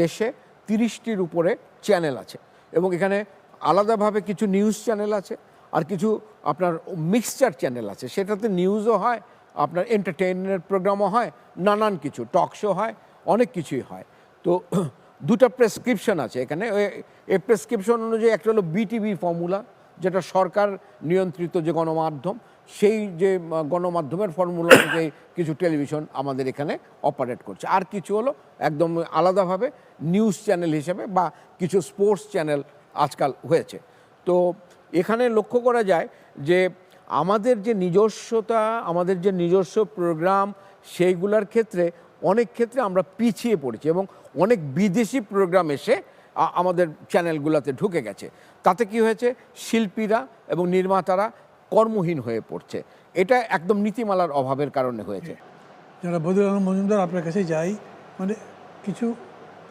দেশে 30টির উপরে চ্যানেল আছে, এবং এখানে আলাদাভাবে কিছু নিউজ চ্যানেল আছে আর কিছু আপনার মিক্সচার চ্যানেল আছে। সেটাতে নিউজও হয়, আপনার এন্টারটেইনমেন্ট প্রোগ্রামও হয়, নানান কিছু টক শো হয়, অনেক কিছুই হয়। তো দুটা প্রেসক্রিপশন আছে এখানে। এই প্রেসক্রিপশন অনুযায়ী একটা হলো বিটিভি ফর্মুলা, যেটা সরকার নিয়ন্ত্রিত যে গণমাধ্যম, সেই যে গণমাধ্যমের ফর্মুলা অনুযায়ী কিছু টেলিভিশন আমাদের এখানে অপারেট করছে। আর কিছু হলো একদম আলাদাভাবে নিউজ চ্যানেল হিসেবে বা কিছু স্পোর্টস চ্যানেল আজকাল হয়েছে। তো এখানে লক্ষ্য করা যায় যে আমাদের যে নিজস্বতা, আমাদের যে নিজস্ব প্রোগ্রাম, সেইগুলোর ক্ষেত্রে অনেক ক্ষেত্রে আমরা পিছিয়ে পড়েছি, এবং অনেক বিদেশি প্রোগ্রাম এসে আমাদের চ্যানেলগুলোতে ঢুকে গেছে। তাতে কি হয়েছে, শিল্পীরা এবং নির্মাতারা কর্মহীন হয়ে পড়ছে। এটা একদম নীতিমালার অভাবের কারণে হয়েছে। যারা বদিউল আলম মজুমদার, আপনার কাছে যাই, মানে কিছু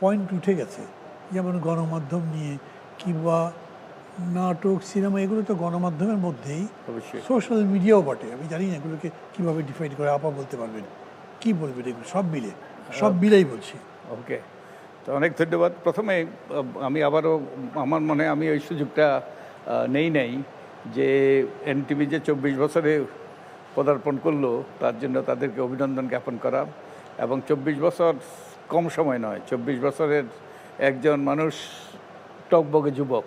পয়েন্ট উঠে গেছে, যেমন গণমাধ্যম নিয়ে কিংবা নাটক, সিনেমা, এগুলো তো গণমাধ্যমের মধ্যেই, অবশ্যই। সোশ্যাল মিডিয়াও বটে। আমি জানি না এগুলোকে কীভাবে ডিফাইন করে, আপা বলতে পারবেন, কি বলবেন এগুলো সব মিলে? সব মিলেই বলছি। ওকে, তো অনেক ধন্যবাদ। প্রথমে আমি আবারও, আমার মনে হয় আমি ওই সুযোগটা নেই যে এনটিভি যে 24 বছরে পদার্পণ করলো, তার জন্য তাদেরকে অভিনন্দন জ্ঞাপন করা। এবং 24 বছর কম সময় নয়, 24 বছরের একজন মানুষ টকবগে যুবক,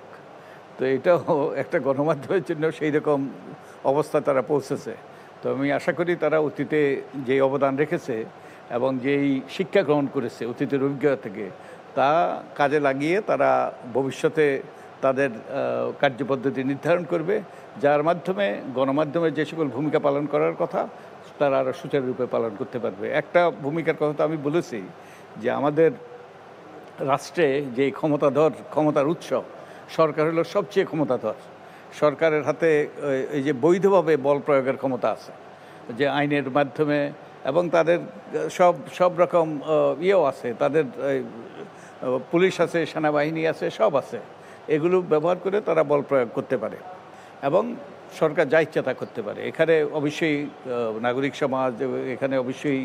তো এটাও একটা গণমাধ্যমের জন্য সেই রকম অবস্থা তারা পৌঁছেছে। তো আমি আশা করি তারা অতীতে যে অবদান রেখেছে এবং যেই শিক্ষা গ্রহণ করেছে অতীতের অভিজ্ঞতা থেকে, তা কাজে লাগিয়ে তারা ভবিষ্যতে তাদের কার্যপদ্ধতি নির্ধারণ করবে, যার মাধ্যমে গণমাধ্যমের যে সকল ভূমিকা পালন করার কথা তারা আরও সুচারুরূপে পালন করতে পারবে। একটা ভূমিকার কথা তো আমি বলেছি যে আমাদের রাষ্ট্রে যে ক্ষমতার উৎস, সরকার হলো সবচেয়ে ক্ষমতাধর। সরকারের হাতে এই যে বৈধভাবে বল প্রয়োগের ক্ষমতা আছে, যে আইনের মাধ্যমে, এবং তাদের সব রকম ইয়েও আছে, তাদের পুলিশ আছে, সেনাবাহিনী আছে, সব আছে। এগুলো ব্যবহার করে তারা বল প্রয়োগ করতে পারে এবং সরকার যা ইচ্ছা তা করতে পারে। এখানে অবশ্যই নাগরিক সমাজ, এখানে অবশ্যই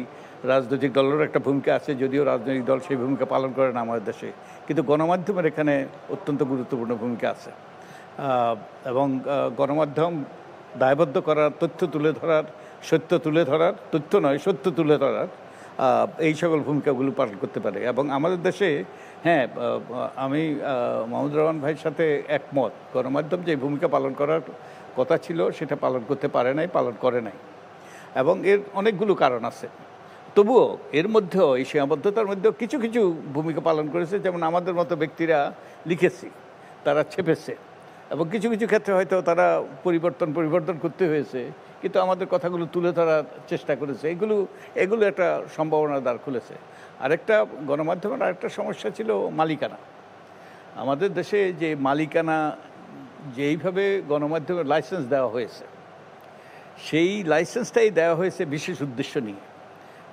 রাজনৈতিক দলেরও একটা ভূমিকা আছে, যদিও রাজনৈতিক দল সেই ভূমিকা পালন করে না আমাদের দেশে, কিন্তু গণমাধ্যমের এখানে অত্যন্ত গুরুত্বপূর্ণ ভূমিকা আছে। এবং গণমাধ্যম দায়বদ্ধ করার, তথ্য তুলে ধরার, সত্য তুলে ধরার, তথ্য নয় সত্য তুলে ধরার এই সকল ভূমিকাগুলো পালন করতে পারে। এবং আমাদের দেশে, হ্যাঁ, আমি মাহমুদুর রহমান ভাইয়ের সাথে একমত, গণমাধ্যম যে ভূমিকা পালন করার কথা ছিল সেটা পালন করতে পারে নাই, পালন করে নাই, এবং এর অনেকগুলো কারণ আছে। তবুও এর মধ্যেও, এই সীমাবদ্ধতার মধ্যেও কিছু কিছু ভূমিকা পালন করেছে। যেমন আমাদের মতো ব্যক্তিরা লিখেছি, তারা ছেপেছে, এবং কিছু কিছু ক্ষেত্রে হয়তো তারা পরিবর্তন করতে হয়েছে, কিন্তু আমাদের কথাগুলো তুলে ধরার চেষ্টা করেছে। এগুলো একটা সম্ভাবনার দ্বার খুলেছে। আরেকটা গণমাধ্যমের আরেকটা সমস্যা ছিল মালিকানা। আমাদের দেশে যে মালিকানা, যেইভাবে গণমাধ্যমের লাইসেন্স দেওয়া হয়েছে, সেই লাইসেন্সটাই দেওয়া হয়েছে বিশেষ উদ্দেশ্য নিয়ে,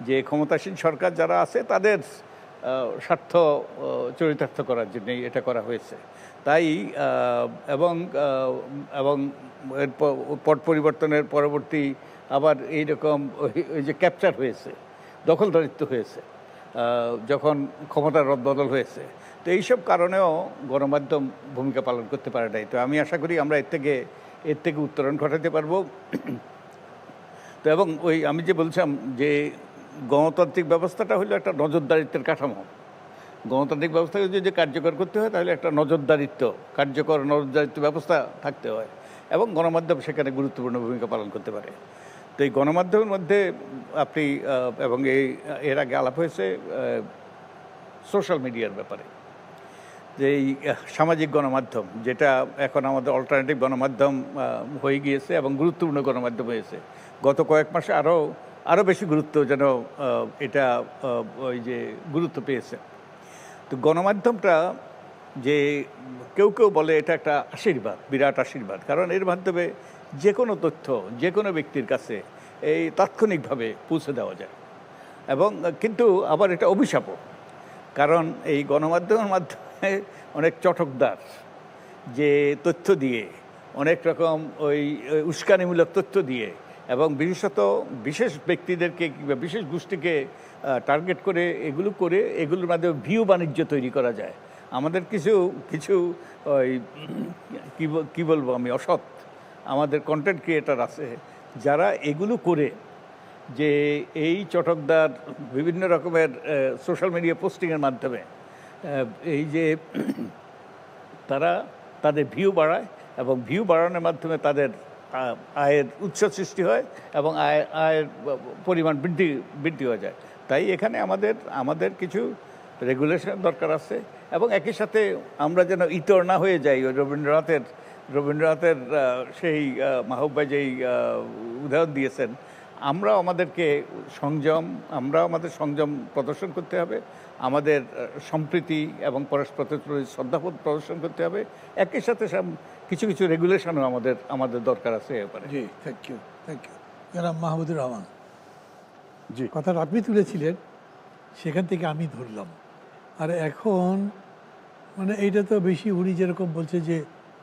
যে ক্ষমতাসীন সরকার যারা আছে তাদের স্বার্থ চরিতার্থ করার জন্যই এটা করা হয়েছে। তাই এবং এর পট পরিবর্তনের পরবর্তী আবার এইরকম ওই যে ক্যাপচার হয়েছে, দখলদারিত্ব হয়েছে, যখন ক্ষমতার রদবদল হয়েছে। তো এইসব কারণেও গণমাধ্যম ভূমিকা পালন করতে পারে নাই। তো আমি আশা করি আমরা এর থেকে উত্তরণ ঘটাতে পারবো। তো এবং আমি যে বলছিলাম যে গণতান্ত্রিক ব্যবস্থাটা হলো একটা নজরদারিত্বের কাঠামো। গণতান্ত্রিক ব্যবস্থাকে যদি কার্যকর করতে হয় তাহলে একটা কার্যকর নজরদারিত্ব ব্যবস্থা থাকতে হয়, এবং গণমাধ্যম সেখানে গুরুত্বপূর্ণ ভূমিকা পালন করতে পারে। তো এই গণমাধ্যমের মধ্যে আপনি এবং এর আগে আলাপ হয়েছে সোশ্যাল মিডিয়ার ব্যাপারে, যে এই সামাজিক গণমাধ্যম, যেটা এখন আমাদের অল্টারনেটিভ গণমাধ্যম হয়ে গিয়েছে এবং গুরুত্বপূর্ণ গণমাধ্যম হয়েছে। গত কয়েক মাসে আরও বেশি গুরুত্ব যেন এটা ওই যে গুরুত্ব পেয়েছে। তো গণমাধ্যমটা, যে কেউ বলে এটা একটা আশীর্বাদ, বিরাট আশীর্বাদ, কারণ এর মাধ্যমে যে কোনো তথ্য যে কোনো ব্যক্তির কাছে এই তাৎক্ষণিকভাবে পৌঁছে দেওয়া যায়। এবং কিন্তু আবার এটা অভিশাপও, কারণ এই গণমাধ্যমের মাধ্যমে অনেক চটকদার যে তথ্য দিয়ে, অনেক রকম ওই উস্কানিমূলক তথ্য দিয়ে, এবং বিশেষত বিশেষ ব্যক্তিদেরকে কিংবা বিশেষ গোষ্ঠীকে টার্গেট করে এগুলোর মাধ্যমে ভিউ বাণিজ্য তৈরি করা যায়। আমাদের কিছু কিছু ওই কি বলবো আমি, অসৎ আমাদের কন্টেন্ট ক্রিয়েটার আছে যারা এগুলো করে, যে এই চটকদার বিভিন্ন রকমের সোশ্যাল মিডিয়া পোস্টিংয়ের মাধ্যমে এই যে তারা তাদের ভিউ বাড়ায়, এবং ভিউ বাড়ানোর মাধ্যমে তাদের আয়ের উৎস সৃষ্টি হয় এবং আয়ের পরিমাণ বৃদ্ধি হয়ে যায়। তাই এখানে আমাদের কিছু রেগুলেশন দরকার আছে, এবং একই সাথে আমরা যেন ইতর না হয়ে যাই ওই রবীন্দ্রনাথের সেই মাহবুব ভাই যেই উদাহরণ দিয়েছেন, আমরাও আমাদের সংযম প্রদর্শন করতে হবে, আমাদের সম্প্রীতি এবং পরস্পরের প্রতি শ্রদ্ধাবোধ প্রদর্শন করতে হবে। একই সাথে কিছু কিছু রেগুলেশনও আমাদের দরকার আছে এ ব্যাপারে। জি, থ্যাংক ইউ জনাব মাহমুদুর রহমান। জি, কথাটা আপনি তুলেছিলেন, সেখান থেকে আমি ধরলাম। আর এখন মানে এইটা তো বেশি, উনি যেরকম বলছে যে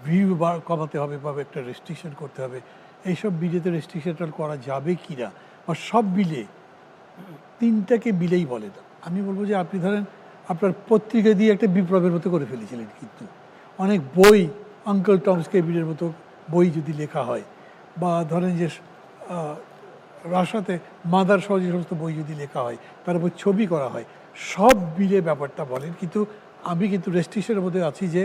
ভিউ কমাতে হবে বা একটা রেস্ট্রিকশন করতে হবে, এইসব বিলেতে রেস্ট্রিকশনটা করা যাবে কি না, বা সব বিলে তিনটাকে বিলেই বলেন। আমি বলবো যে আপনি ধরেন আপনার পত্রিকা দিয়ে একটা বিপ্লবের মতো করে ফেলেছিলেন, কিন্তু অনেক বই আঙ্কেল টমস কেবিনের মতো বই যদি লেখা হয়, বা ধরেন যে রাশাতে মাদার সহ যে সমস্ত বই যদি লেখা হয়, তার উপর ছবি করা হয়, সব বিলে ব্যাপারটা বলেন। কিন্তু আমি কিন্তু রেস্ট্রিকশনের মধ্যে আছি যে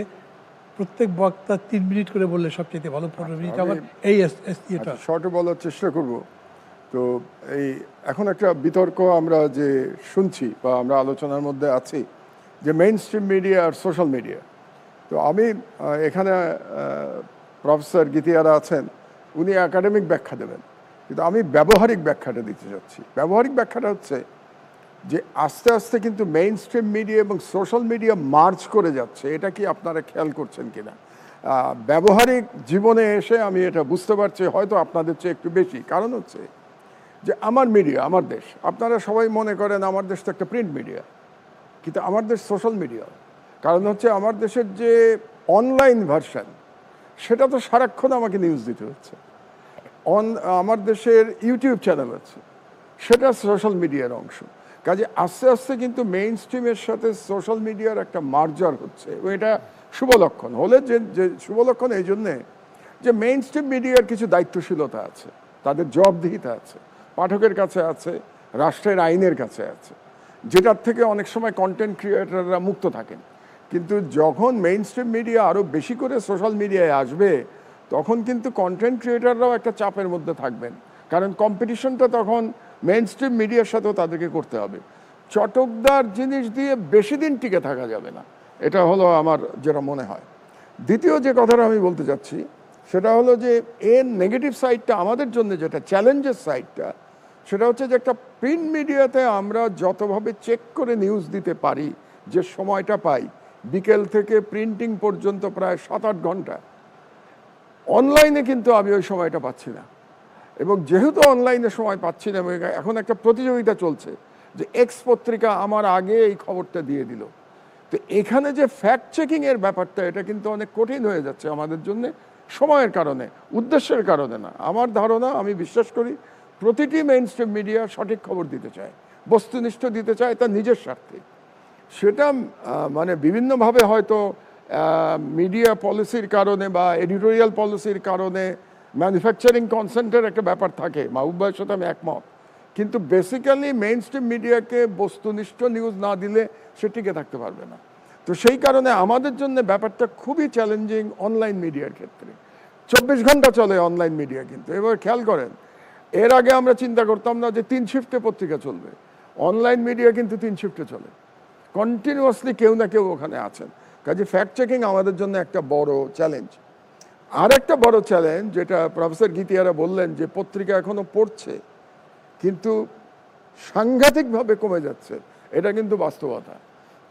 প্রত্যেক বক্তা 3 মিনিট করে বললে সবচেয়ে ভালো, 15 মিনিট আমার এই ইয়েটা। শর্টে বলার চেষ্টা করব। তো এই এখন একটা বিতর্ক আমরা যে শুনছি বা আমরা আলোচনার মধ্যে আছি, যে মেইন স্ট্রিম মিডিয়া আর সোশ্যাল মিডিয়া। তো আমি এখানে প্রফেসর গীতিয়ারা আছেন, উনি একাডেমিক ব্যাখ্যা দেবেন, কিন্তু আমি ব্যবহারিক ব্যাখ্যাটা দিতে চাচ্ছি। ব্যবহারিক ব্যাখ্যাটা হচ্ছে যে আস্তে আস্তে কিন্তু মেইন স্ট্রিম মিডিয়া এবং সোশ্যাল মিডিয়া মার্জ করে যাচ্ছে। এটা কি আপনারা খেয়াল করছেন কিনা? ব্যবহারিক জীবনে এসে আমি এটা বুঝতে পারছি, হয়তো আপনাদের চেয়ে একটু বেশি। কারণ হচ্ছে যে আমার মিডিয়া, আমার দেশ, আপনারা সবাই মনে করেন আমার দেশ তো একটা প্রিন্ট মিডিয়া, কিন্তু আমার দেশ সোশ্যাল মিডিয়া। কারণ হচ্ছে আমার দেশের যে অনলাইন ভার্সন, সেটা তো সারাক্ষণ আমাকে নিউজ দিতে হচ্ছে। আমার দেশের ইউটিউব চ্যানেল আছে, সেটা সোশ্যাল মিডিয়ার অংশ। কাজে আস্তে আস্তে কিন্তু মেইন স্ট্রিমের সাথে সোশ্যাল মিডিয়ার একটা মার্জার হচ্ছে, এবং এটা শুভ লক্ষণ। হলে যে শুভ লক্ষণ এই জন্যে যে মেইন স্ট্রিম মিডিয়ার কিছু দায়িত্বশীলতা আছে, তাদের জবাবদিহিতা আছে, পাঠকের কাছে আছে, রাষ্ট্রের আইনের কাছে আছে, যেটার থেকে অনেক সময় কন্টেন্ট ক্রিয়েটাররা মুক্ত থাকেন। কিন্তু যখন মেইন স্ট্রিম মিডিয়া আরও বেশি করে সোশ্যাল মিডিয়ায় আসবে, তখন কিন্তু কন্টেন্ট ক্রিয়েটাররাও একটা চাপের মধ্যে থাকবেন, কারণ কম্পিটিশনটা তখন মেইন স্ট্রিম মিডিয়ার সাথেও তাদেরকে করতে হবে। চটকদার জিনিস দিয়ে বেশি দিন টিকে থাকা যাবে না, এটা হলো আমার যেটা মনে হয়। দ্বিতীয় যে কথাটা আমি বলতে চাচ্ছি, সেটা হলো যে এর নেগেটিভ সাইডটা আমাদের জন্য, যেটা চ্যালেঞ্জের সাইডটা, সেটা হচ্ছে যে একটা প্রিন্ট মিডিয়াতে আমরা যতভাবে চেক করে নিউজ দিতে পারি, যে সময়টা পাই বিকেল থেকে প্রিন্টিং পর্যন্ত প্রায় 7-8 ঘন্টা, অনলাইনে কিন্তু আমি ওই সময়টা পাচ্ছি না। এবং যেহেতু অনলাইনে সময় পাচ্ছি না, এখন একটা প্রতিযোগিতা চলছে যে এক্স পত্রিকা আমার আগে এই খবরটা দিয়ে দিল। তো এখানে যে ফ্যাক্ট চেকিংয়ের ব্যাপারটা, এটা কিন্তু অনেক কঠিন হয়ে যাচ্ছে আমাদের জন্য, সময়ের কারণে, উদ্দেশ্যের কারণে না। আমার ধারণা, আমি বিশ্বাস করি প্রতিটি মেইন স্ট্রিম মিডিয়া সঠিক খবর দিতে চায়, বস্তুনিষ্ঠ দিতে চায় তার নিজের স্বার্থে। সেটা মানে বিভিন্নভাবে হয়তো মিডিয়া পলিসির কারণে বা এডিটোরিয়াল পলিসির কারণে ম্যানুফ্যাকচারিং কনসেন্টের একটা ব্যাপার থাকে, মাহবুব ভাইয়ের সাথে আমি একমত। কিন্তু বেসিক্যালি মেইন স্ট্রিম মিডিয়াকে বস্তুনিষ্ঠ নিউজ না দিলে সে টিকে থাকতে পারবে না। তো সেই কারণে আমাদের জন্য ব্যাপারটা খুবই চ্যালেঞ্জিং অনলাইন মিডিয়ার ক্ষেত্রে। 24 ঘন্টা চলে অনলাইন মিডিয়া, কিন্তু এবার খেয়াল করেন, এর আগে আমরা চিন্তা করতাম না যে 3 শিফটে পত্রিকা চলবে। অনলাইন মিডিয়া কিন্তু 3 শিফটে চলে, কন্টিনিউয়াসলি কেউ না কেউ ওখানে আছেন। কাজে ফ্যাক্ট চেকিং আমাদের জন্য একটা বড় চ্যালেঞ্জ। আর একটা বড় চ্যালেঞ্জ, যেটা প্রফেসর গীতিয়ারা বললেন, যে পত্রিকা এখনো পড়ছে কিন্তু সাংঘাতিকভাবে কমে যাচ্ছে, এটা কিন্তু বাস্তবতা।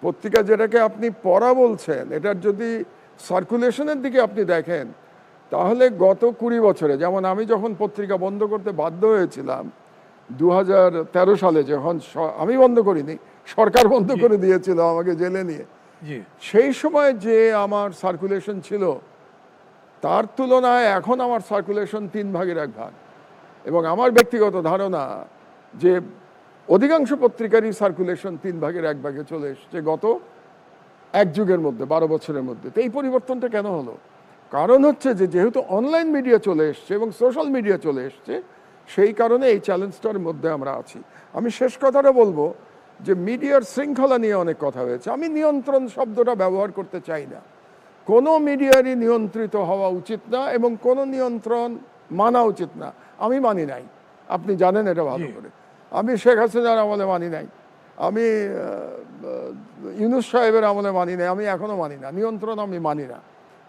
পত্রিকা যেটাকে আপনি পড়া বলছেন, এটার যদি সার্কুলেশনের দিকে আপনি দেখেন, তাহলে গত 20 বছরে, যেমন আমি যখন পত্রিকা বন্ধ করতে বাধ্য হয়েছিলাম 2013 সালে, যখন আমি বন্ধ করিনি, সরকার বন্ধ করে দিয়েছিল আমাকে জেলে নিয়ে, সেই সময় যে আমার সার্কুলেশন ছিল তার তুলনায় এখন আমার সার্কুলেশন 3/1 এবং আমার ব্যক্তিগত ধারণা যে অধিকাংশ পত্রিকারই সার্কুলেশন 3/1 চলে এসছে গত এক যুগের মধ্যে, 12 বছরের মধ্যে। তো এই পরিবর্তনটা কেন হলো? কারণ হচ্ছে যে যেহেতু অনলাইন মিডিয়া চলে এসছে এবং সোশ্যাল মিডিয়া চলে এসছে, সেই কারণে এই চ্যালেঞ্জটার মধ্যে আমরা আছি। আমি শেষ কথাটা বলবো যে মিডিয়ার শৃঙ্খলা নিয়ে অনেক কথা হয়েছে। আমি নিয়ন্ত্রণ শব্দটা ব্যবহার করতে চাই না। কোনো মিডিয়ারই নিয়ন্ত্রিত হওয়া উচিত না এবং কোনো নিয়ন্ত্রণ মানা উচিত না। আমি মানি নাই, আপনি জানেন এটা ভালো করে। আমি শেখ হাসিনার আমলে মানি নাই, আমি ইউনূস সাহেবের আমলে মানি নাই, আমি এখনো মানি না। নিয়ন্ত্রণ আমি মানি না,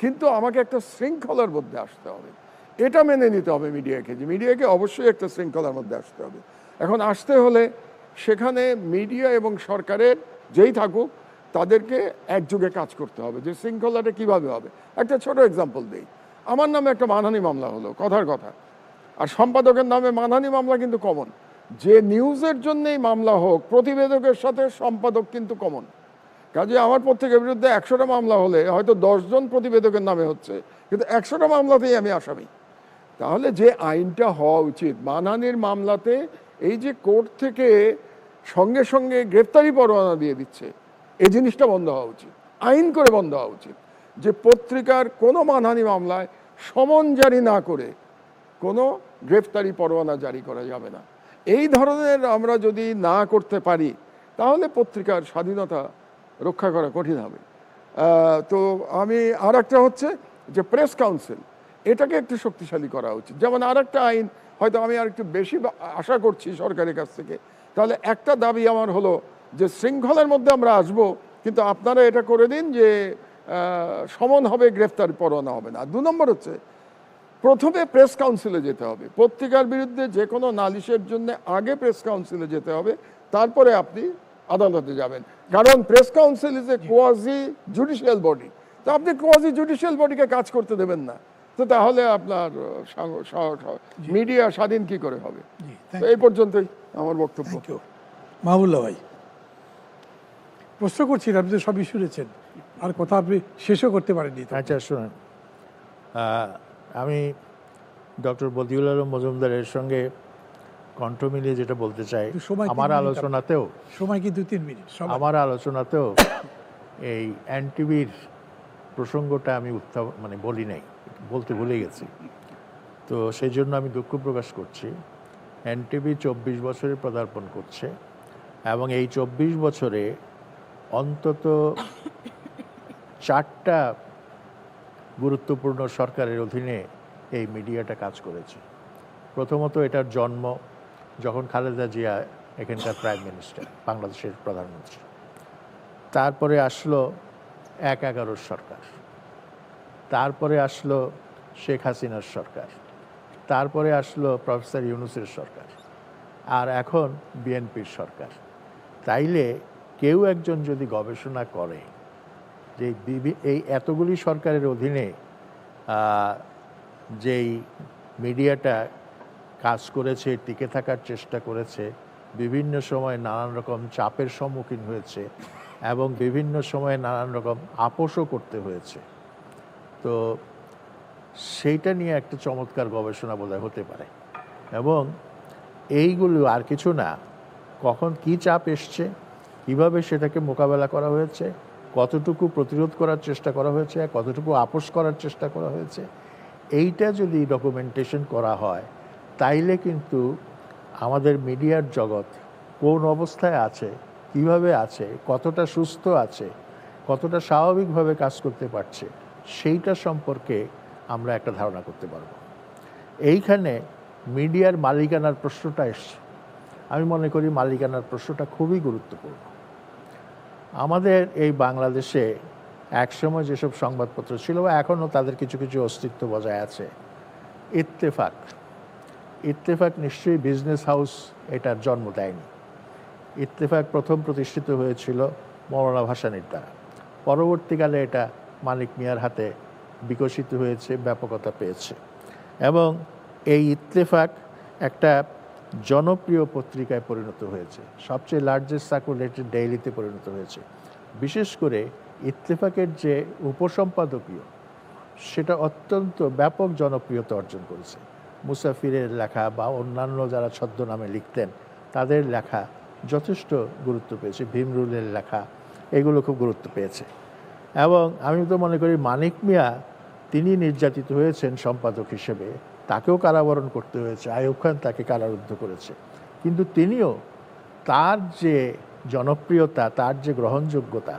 কিন্তু আমাকে একটা শৃঙ্খলার মধ্যে আসতে হবে। এটা মেনে নিতে হবে মিডিয়াকে, যে মিডিয়াকে অবশ্যই একটা শৃঙ্খলার মধ্যে আসতে হবে। এখন আসতে হলে সেখানে মিডিয়া এবং সরকারের যেই থাকুক তাদেরকে একযোগে কাজ করতে হবে। যে শৃঙ্খলাটা কিভাবে হবে, একটা ছোট এক্সাম্পল দেই। আমার নামে একটা মানহানি মামলা হলো, কথার কথা, আর সম্পাদকের নামে মানহানি মামলা কিন্তু কমন। যে নিউজের জন্যই মামলা হোক, প্রতিবেদকের সাথে সম্পাদক কিন্তু কমন। কাজে আমার পত্রিকার বিরুদ্ধে 100টা মামলা হলে হয়তো 10 জন প্রতিবেদকের নামে হচ্ছে, কিন্তু 100টা মামলাতেই আমি আসামি। তাহলে যে আইনটা হওয়া উচিত, মানহানির মামলাতে এই যে কোর্ট থেকে সঙ্গে সঙ্গে গ্রেফতারি পরোয়ানা দিয়ে দিচ্ছে, এই জিনিসটা বন্ধ হওয়া উচিত, আইন করে বন্ধ হওয়া উচিত। যে পত্রিকার কোনো মানহানি মামলায় সমন জারি না করে কোনো গ্রেফতারি পরোয়ানা জারি করা যাবে না। এই ধরনের আমরা যদি না করতে পারি তাহলে পত্রিকার স্বাধীনতা রক্ষা করা কঠিন হবে। তো আমি আর একটা হচ্ছে যে প্রেস কাউন্সিল, এটাকে একটু শক্তিশালী করা উচিত। যেমন আর একটা আইন হয়তো আমি আর একটু বেশি আশা করছি সরকারের কাছ থেকে। তাহলে একটা দাবি আমার হলো যে শৃঙ্খলার মধ্যে আমরা আসব, কিন্তু আপনারা এটা করে দিন যে সমন হবে, গ্রেফতার পরোয়ানা হবে না। 2 নম্বর হচ্ছে প্রথমে প্রেস কাউন্সিলে যেতে হবে। পত্রিকার বিরুদ্ধে যে কোনো নালিশের জন্য আগে প্রেস কাউন্সিলে যেতে হবে, তারপরে আপনি আদালতে যাবেন। কারণ press council is a quasi judicial body. তো আপনি কোয়াজি জুডিশিয়াল বডিকে কাজ করতে দেবেন না, তো তাহলে আপনার মিডিয়া স্বাধীন কি করে হবে? তো এই পর্যন্তই আমার বক্তব্য। মাহবুল্লাহ ভাই, প্রশ্ন করছি, আপনি তো সবই শুনেছেন, আর কথা আপনি শেষও করতে পারেননি। আচ্ছা শুনুন, আমি ডক্টর বদিউল আলম মজুমদারের সঙ্গে কণ্ঠ মিলিয়ে যেটা বলতে চাই, সময় আমার আলোচনাতেও সময় কিন্তু 3 মিনিট। আমার আলোচনাতেও এই এনটিভির প্রসঙ্গটা আমি বলি নাই, বলতে ভুলে গেছি। তো সেই জন্য আমি দুঃখ প্রকাশ করছি। এনটিভি 24 বছরে পদার্পণ করছে এবং এই 24 বছরে অন্তত 4টা গুরুত্বপূর্ণ সরকারের অধীনে এই মিডিয়াটা কাজ করেছে। প্রথমত এটার জন্ম যখন খালেদা জিয়া এখানকার প্রাইম মিনিস্টার, বাংলাদেশের প্রধানমন্ত্রী। তারপরে আসলো 1/11 সরকার, তারপরে আসলো শেখ হাসিনার সরকার, তারপরে আসলো প্রফেসর ইউনূসের সরকার, আর এখন বিএনপির সরকার। তাইলে কেউ একজন যদি গবেষণা করে যে এই এতগুলি সরকারের অধীনে যেই মিডিয়াটা কাজ করেছে, টিকে থাকার চেষ্টা করেছে, বিভিন্ন সময় নানান রকম চাপের সম্মুখীন হয়েছে এবং বিভিন্ন সময় নানান রকম আপোষও করতে হয়েছে, তো সেইটা নিয়ে একটা চমৎকার গবেষণা বোধহয় হতে পারে। এবং এইগুলো আর কিছু না, কখন কি চাপ এসছে, কিভাবে সেটাকে মোকাবেলা করা হয়েছে, কতটুকু প্রতিরোধ করার চেষ্টা করা হয়েছে, কতটুকু আপোষ করার চেষ্টা করা হয়েছে, এইটা যদি ডকুমেন্টেশন করা হয় তাইলে কিন্তু আমাদের মিডিয়ার জগৎ কোন অবস্থায় আছে, কিভাবে আছে, কতটা সুস্থ আছে, কতটা স্বাভাবিকভাবে কাজ করতে পারছে, সেইটা সম্পর্কে আমরা একটা ধারণা করতে পারব। এইখানে মিডিয়ার মালিকানার প্রশ্নটা এসছে। আমি মনে করি মালিকানার প্রশ্নটা খুবই গুরুত্বপূর্ণ। আমাদের এই বাংলাদেশে একসময় যেসব সংবাদপত্র ছিল, এখনও তাদের কিছু কিছু অস্তিত্ব বজায় আছে। ইত্তেফাক নিশ্চয়ই বিজনেস হাউস এটার জন্ম দেয়নি। ইত্তেফাক প্রথম প্রতিষ্ঠিত হয়েছিল মওলানা ভাসানীর দ্বারা, পরবর্তীকালে এটা মানিক মিয়ার হাতে বিকশিত হয়েছে, ব্যাপকতা পেয়েছে এবং এই ইত্তেফাক একটা জনপ্রিয় পত্রিকায় পরিণত হয়েছে, সবচেয়ে লার্জেস্ট সার্কুলেটেড ডেইলিতে পরিণত হয়েছে। বিশেষ করে ইত্তেফাকের যে উপসম্পাদকীয় সেটা অত্যন্ত ব্যাপক জনপ্রিয়তা অর্জন করেছে। মুসাফিরের লেখা বা অন্যান্য যারা ছদ্মনামে লিখতেন তাদের লেখা যথেষ্ট গুরুত্ব পেয়েছে, ভীমরুলের লেখা এগুলো খুব গুরুত্ব পেয়েছে। এবং আমি তো মনে করি মানিক মিয়া তিনি নির্যাতিত হয়েছেন সম্পাদক হিসেবে, তাকেও কারাবরণ করতে হয়েছে, আইয়ুব খান তাকে কারারুদ্ধ করেছে, কিন্তু তিনিও তার যে জনপ্রিয়তা, তার যে গ্রহণযোগ্যতা,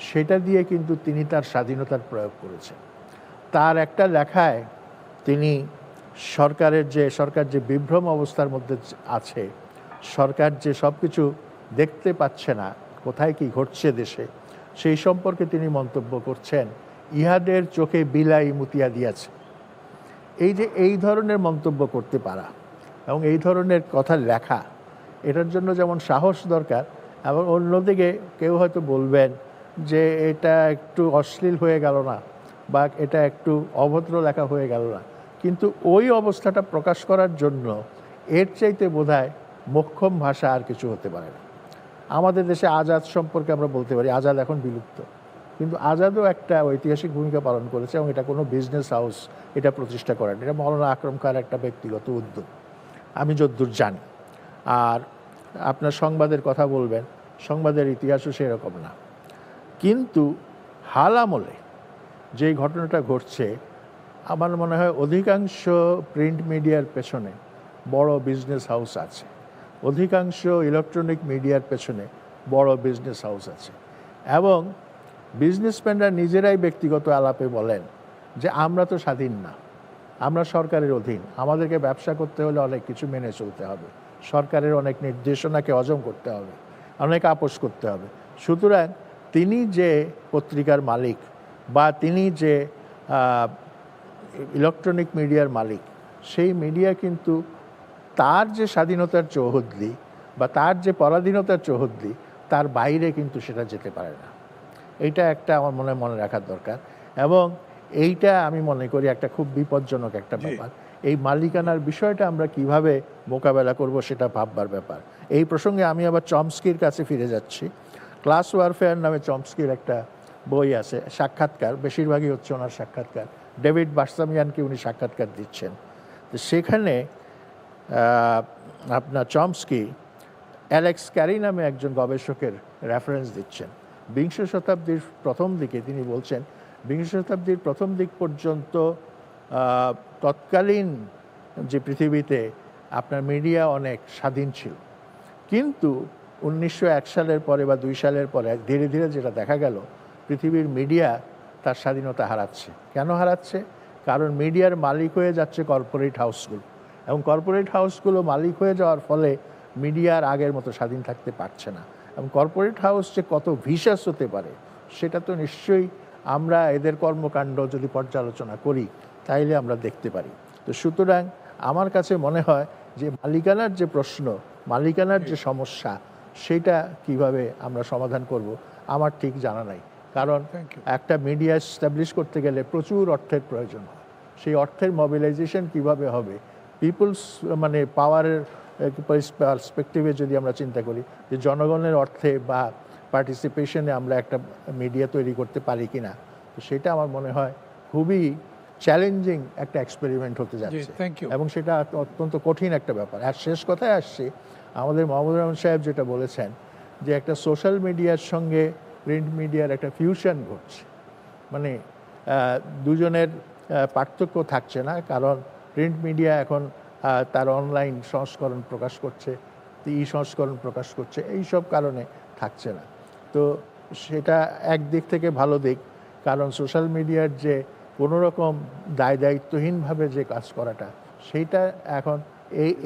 সেটা দিয়ে কিন্তু তিনি তার স্বাধীনতার প্রয়োগ করেছেন। তার একটা লেখায় তিনি সরকার যে বিভ্রম অবস্থার মধ্যে আছে, সরকার যে সব কিছু দেখতে পাচ্ছে না, কোথায় কি ঘটছে দেশে, সেই সম্পর্কে তিনি মন্তব্য করছেন, ইহাদের চোখে বিলাই মুতিয়া দিয়াছে। এই যে এই ধরনের মন্তব্য করতে পারা এবং এই ধরনের কথা লেখা, এটার জন্য যেমন সাহস দরকার, এবং অন্যদিকে কেউ হয়তো বলবেন যে এটা একটু অশ্লীল হয়ে গেল না, বা এটা একটু অভদ্র লেখা হয়ে গেল না, কিন্তু ওই অবস্থাটা প্রকাশ করার জন্য এর চাইতে বোধহয় মোক্ষম ভাষা আর কিছু হতে পারে না। আমাদের দেশে আজাদ সম্পর্কে আমরা বলতে পারি, আজাদ এখন বিলুপ্ত, কিন্তু আজাদও একটা ঐতিহাসিক ভূমিকা পালন করেছে, এবং এটা কোনো বিজনেস হাউস এটা প্রতিষ্ঠা করেন, এটা মৌলানা আকরম খাঁর একটা ব্যক্তিগত উদ্যোগ আমি যদ্দূর জানি। আর আপনার সংবাদের কথা বলবেন, সংবাদের ইতিহাসও সেরকম না, কিন্তু হাল আমলে যে ঘটনাটা ঘটছে, আমার মনে হয় অধিকাংশ প্রিন্ট মিডিয়ার পেছনে বড় বিজনেস হাউস আছে, অধিকাংশ ইলেকট্রনিক মিডিয়ার পেছনে বড় বিজনেস হাউস আছে, এবং বিজনেসম্যানরা নিজেরাই ব্যক্তিগত আলাপে বলেন যে আমরা তো স্বাধীন না, আমরা সরকারের অধীন, আমাদেরকে ব্যবসা করতে হলে অনেক কিছু মেনে চলতে হবে, সরকারের অনেক নির্দেশনাকে হজম করতে হবে, অনেক আপোষ করতে হবে। সুতরাং তিনি যে পত্রিকার মালিক বা তিনি যে ইলেকট্রনিক মিডিয়ার মালিক, সেই মিডিয়া কিন্তু তার যে স্বাধীনতার চৌহদ্দি বা তার যে পরাধীনতার চৌহদ্দি, তার বাইরে কিন্তু সেটা যেতে পারে না। এইটা একটা আমার মনে রাখার দরকার, এবং এইটা আমি মনে করি একটা খুব বিপজ্জনক একটা ব্যাপার। এই মালিকানার বিষয়টা আমরা কিভাবে মোকাবেলা করব সেটা ভাববার ব্যাপার। এই প্রসঙ্গে আমি আবার চমস্কির কাছে ফিরে যাচ্ছি। ক্লাস ওয়ারফেয়ার নামে চমস্কির একটা বই আছে, সাক্ষাৎকার, বেশিরভাগই হচ্ছে ওনার সাক্ষাৎকার, ডেভিড বার্সামিয়ানকে উনি সাক্ষাৎকার দিচ্ছেন। তো সেখানে আপনার চমস্কি অ্যালেক্স ক্যারি নামে একজন গবেষকের রেফারেন্স দিচ্ছেন। বিংশ শতাব্দীর প্রথম দিকে তিনি বলছেন, বিংশ শতাব্দীর প্রথম দিক পর্যন্ত তৎকালীন যে পৃথিবীতে আপনার মিডিয়া অনেক স্বাধীন ছিল, কিন্তু 1901 সালের পরে বা 2 সালের পরে ধীরে ধীরে যেটা দেখা গেল, পৃথিবীর মিডিয়া তার স্বাধীনতা হারাচ্ছে। কেন হারাচ্ছে? কারণ মিডিয়ার মালিক হয়ে যাচ্ছে কর্পোরেট হাউসগুলো, এবং কর্পোরেট হাউসগুলো মালিক হয়ে যাওয়ার ফলে মিডিয়ার আগের মতো স্বাধীন থাকতে পারছে না। এবং কর্পোরেট হাউস যে কত ভিশাস হতে পারে সেটা তো নিশ্চয়ই আমরা এদের কর্মকাণ্ড যদি পর্যালোচনা করি তাইলে আমরা দেখতে পারি। তো সুতরাং আমার কাছে মনে হয় যে মালিকানার যে প্রশ্ন, মালিকানার যে সমস্যা, সেটা কিভাবে আমরা সমাধান করব আমার ঠিক জানা নাই। কারণ একটা মিডিয়া এস্টাবলিশ করতে গেলে প্রচুর অর্থের প্রয়োজন হয়, সেই অর্থের মোবিলাইজেশন কিভাবে হবে, পিপলস মানে পাওয়ারের পার্সপেক্টিভে যদি আমরা চিন্তা করি যে জনগণের অর্থে বা পার্টিসিপেশনে আমরা একটা মিডিয়া তৈরি করতে পারি কিনা, তো সেটা আমার মনে হয় খুবই চ্যালেঞ্জিং একটা এক্সপেরিমেন্ট হতে যাচ্ছে, এবং সেটা অত্যন্ত কঠিন একটা ব্যাপার। আর শেষ কথায় আসছি, আমাদের মাহমুদুর রহমান সাহেব যেটা বলেছেন যে একটা সোশ্যাল মিডিয়ার সঙ্গে প্রিন্ট মিডিয়ার একটা ফিউশন ঘটছে, মানে দুজনের পার্থক্য থাকছে না, কারণ প্রিন্ট মিডিয়া এখন তার অনলাইন সংস্করণ প্রকাশ করছে, ই সংস্করণ প্রকাশ করছে, এই সব কারণে থাকছে না। তো সেটা একদিক থেকে ভালো দিক, কারণ সোশ্যাল মিডিয়ার যে কোনো রকম দায়িত্বহীনভাবে যে কাজ করাটা, সেইটা এখন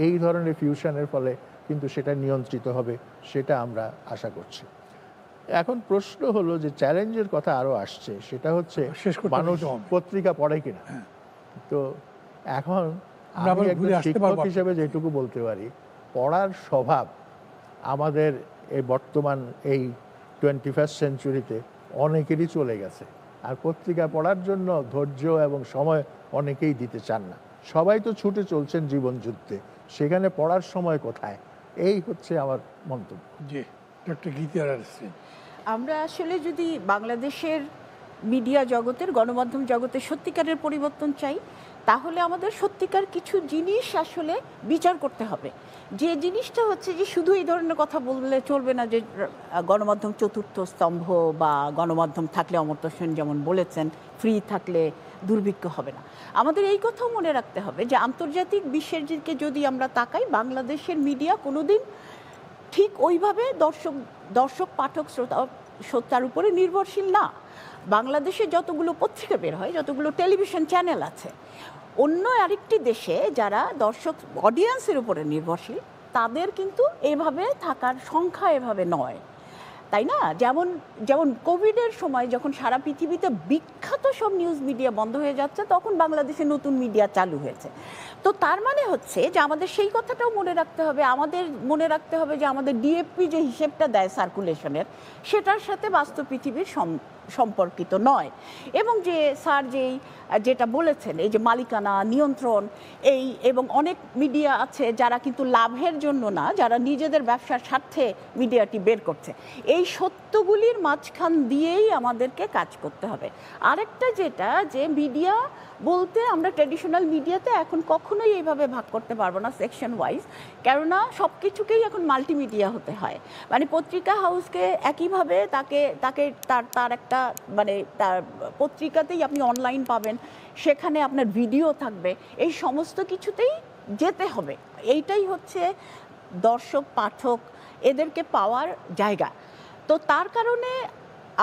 এই ধরনের ফিউশনের ফলে কিন্তু সেটা নিয়ন্ত্রিত হবে, সেটা আমরা আশা করছি। এখন প্রশ্ন হলো যে চ্যালেঞ্জের কথা আরও আসছে, সেটা হচ্ছে মানুষ পত্রিকা পড়ে কিনা। তো এখন আমি একজন শিক্ষক হিসেবে যেটুকু বলতে পারি, পড়ার স্বভাব আমাদের এই বর্তমান এই 21st সেঞ্চুরিতে অনেকেরই চলে গেছে, আর পত্রিকা পড়ার জন্য ধৈর্য এবং সময় অনেকেই দিতে চান না। সবাই তো ছুটে চলছেন জীবন যুদ্ধে, সেখানে পড়ার সময় কোথায়? এই হচ্ছে আমার মন্তব্য। জি, ডক্টর গীতি আর আমরা আসলে যদি বাংলাদেশের মিডিয়া জগতের, গণমাধ্যম জগতের সত্যিকারের পরিবর্তন চাই, তাহলে আমাদের সত্যিকার কিছু জিনিস আসলে বিচার করতে হবে। যে জিনিসটা হচ্ছে যে শুধু এই ধরনের কথা বললে চলবে না যে গণমাধ্যম চতুর্থ স্তম্ভ, বা গণমাধ্যম থাকলে অমর্ত্য সেন যেমন বলেছেন ফ্রি থাকলে দুর্ভিক্ষ হবে না। আমাদের এই কথাও মনে রাখতে হবে যে আন্তর্জাতিক বিশ্বের দিকে যদি আমরা তাকাই, বাংলাদেশের মিডিয়া কোনোদিন ঠিক ওইভাবে দর্শক পাঠক শ্রোতার উপরে নির্ভরশীল না। বাংলাদেশে যতগুলো পত্রিকা বের হয়, যতগুলো টেলিভিশন চ্যানেল আছে, অন্য আরেকটি দেশে যারা দর্শক অডিয়েন্সের উপরে নির্ভরশীল, তাদের কিন্তু এভাবে থাকার সংখ্যা এভাবে নয়, তাই না? যেমন যেমন কোভিডের সময় যখন সারা পৃথিবীতে বিখ্যাত সব নিউজ মিডিয়া বন্ধ হয়ে যাচ্ছে, তখন বাংলাদেশে নতুন মিডিয়া চালু হয়েছে। তো তার মানে হচ্ছে যে আমাদের সেই কথাটাও মনে রাখতে হবে, আমাদের মনে রাখতে হবে যে আমাদের ডিএফপি যে হিসেবটা দেয় সার্কুলেশনের, সেটার সাথে বাস্তব পৃথিবীর সম্পর্কিত নয়। এবং যে স্যার যেটা বলেছেন, এই যে মালিকানা নিয়ন্ত্রণ, এবং অনেক মিডিয়া আছে যারা কিন্তু লাভের জন্য না, যারা নিজেদের ব্যবসার স্বার্থে মিডিয়াটি বের করছে, এই সত্যগুলির মাঝখান দিয়েই আমাদেরকে কাজ করতে হবে। আরেকটা যেটা, যে মিডিয়া বলতে আমরা ট্র্যাডিশনাল মিডিয়াতে এখন কখনোই এইভাবে ভাগ করতে পারবো না সেকশন ওয়াইজ, কেননা সব কিছুকেই এখন মাল্টিমিডিয়া হতে হয়। মানে পত্রিকা হাউসকে একইভাবে তাকে তার একটা মানে তার পত্রিকাতেই আপনি অনলাইন পাবেন, সেখানে আপনার ভিডিও থাকবে, এই সমস্ত কিছুতেই যেতে হবে। এইটাই হচ্ছে দর্শক পাঠক এদেরকে পাওয়ার জায়গা। তো তার কারণে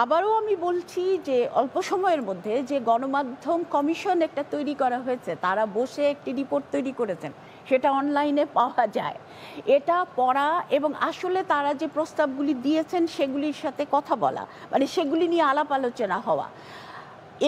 আবারও আমি বলছি যে অল্প সময়ের মধ্যে যে গণমাধ্যম কমিশন একটা তৈরি করা হয়েছে, তারা বসে একটি রিপোর্ট তৈরি করেছেন, সেটা অনলাইনে পাওয়া যায়। এটা পড়া এবং আসলে তারা যে প্রস্তাবগুলি দিয়েছেন সেগুলির সাথে কথা বলা, মানে সেগুলি নিয়ে আলাপ আলোচনা হওয়া।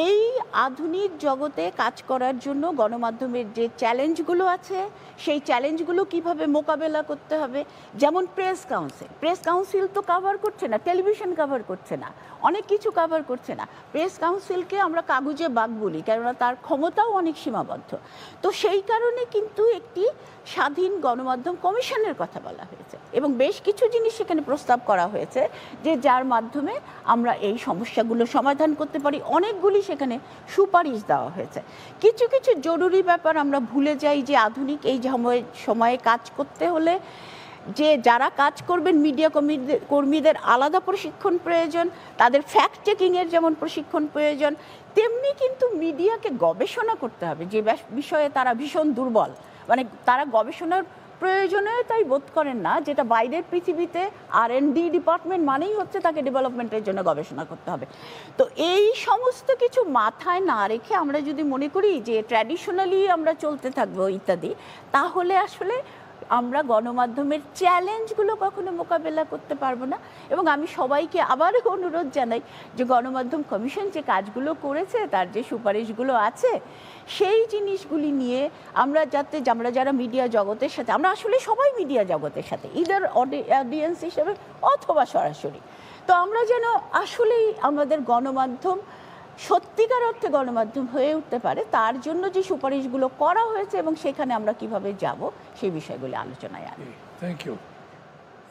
এই আধুনিক জগতে কাজ করার জন্য গণমাধ্যমের যে চ্যালেঞ্জগুলো আছে, সেই চ্যালেঞ্জগুলো কিভাবে মোকাবেলা করতে হবে। যেমন প্রেস কাউন্সিল তো কভার করছে না, টেলিভিশন কভার করছে না, অনেক কিছু কভার করছে না। প্রেস কাউন্সিলকে আমরা কাগজে বাঘ বলি, কেননা তার ক্ষমতাও অনেক সীমাবদ্ধ। তো সেই কারণে কিন্তু একটি স্বাধীন গণমাধ্যম কমিশনের কথা বলা হয়েছে, এবং বেশ কিছু জিনিস সেখানে প্রস্তাব করা হয়েছে যে যার মাধ্যমে আমরা এই সমস্যাগুলো সমাধান করতে পারি। অনেকগুলি সেখানে সুপারিশ দেওয়া হয়েছে। কিছু কিছু জরুরি ব্যাপার আমরা ভুলে যাই, যে আধুনিক এই সময়ে কাজ করতে হলে যে যারা কাজ করবেন মিডিয়া কর্মীদের আলাদা প্রশিক্ষণ প্রয়োজন, তাদের ফ্যাক্ট চেকিংয়ের যেমন প্রশিক্ষণ প্রয়োজন, তেমনি কিন্তু মিডিয়াকে গবেষণা করতে হবে যে বিষয়ে তারা ভীষণ দুর্বল, মানে তারা গবেষণার প্রয়োজনীয়তাই বোধ করেন না, যেটা বাইরের পৃথিবীতে R&D ডিপার্টমেন্ট মানেই হচ্ছে তাকে ডেভেলপমেন্টের জন্য গবেষণা করতে হবে। তো এই সমস্ত কিছু মাথায় না রেখে আমরা যদি মনে করি যে ট্র্যাডিশনালি আমরা চলতে থাকবো ইত্যাদি, তাহলে আসলে আমরা গণমাধ্যমের চ্যালেঞ্জগুলো কখনো মোকাবেলা করতে পারবো না। এবং আমি সবাইকে আবারও অনুরোধ জানাই যে গণমাধ্যম কমিশন যে কাজগুলো করেছে, তার যে সুপারিশগুলো আছে, সেই জিনিসগুলি নিয়ে আমরা যারা মিডিয়া জগতের সাথে, আমরা আসলে সবাই মিডিয়া জগতের সাথে ইদার অডিয়েন্স হিসেবে অথবা সরাসরি, তো আমরা যেন আসলেই আমাদের গণমাধ্যম সত্যিকার অর্থে গণমাধ্যম হয়ে উঠতে পারে, তার জন্য যে সুপারিশগুলো করা হয়েছে এবং সেখানে আমরা কিভাবে যাব সেই বিষয়গুলো আলোচনায় আনি। Thank you.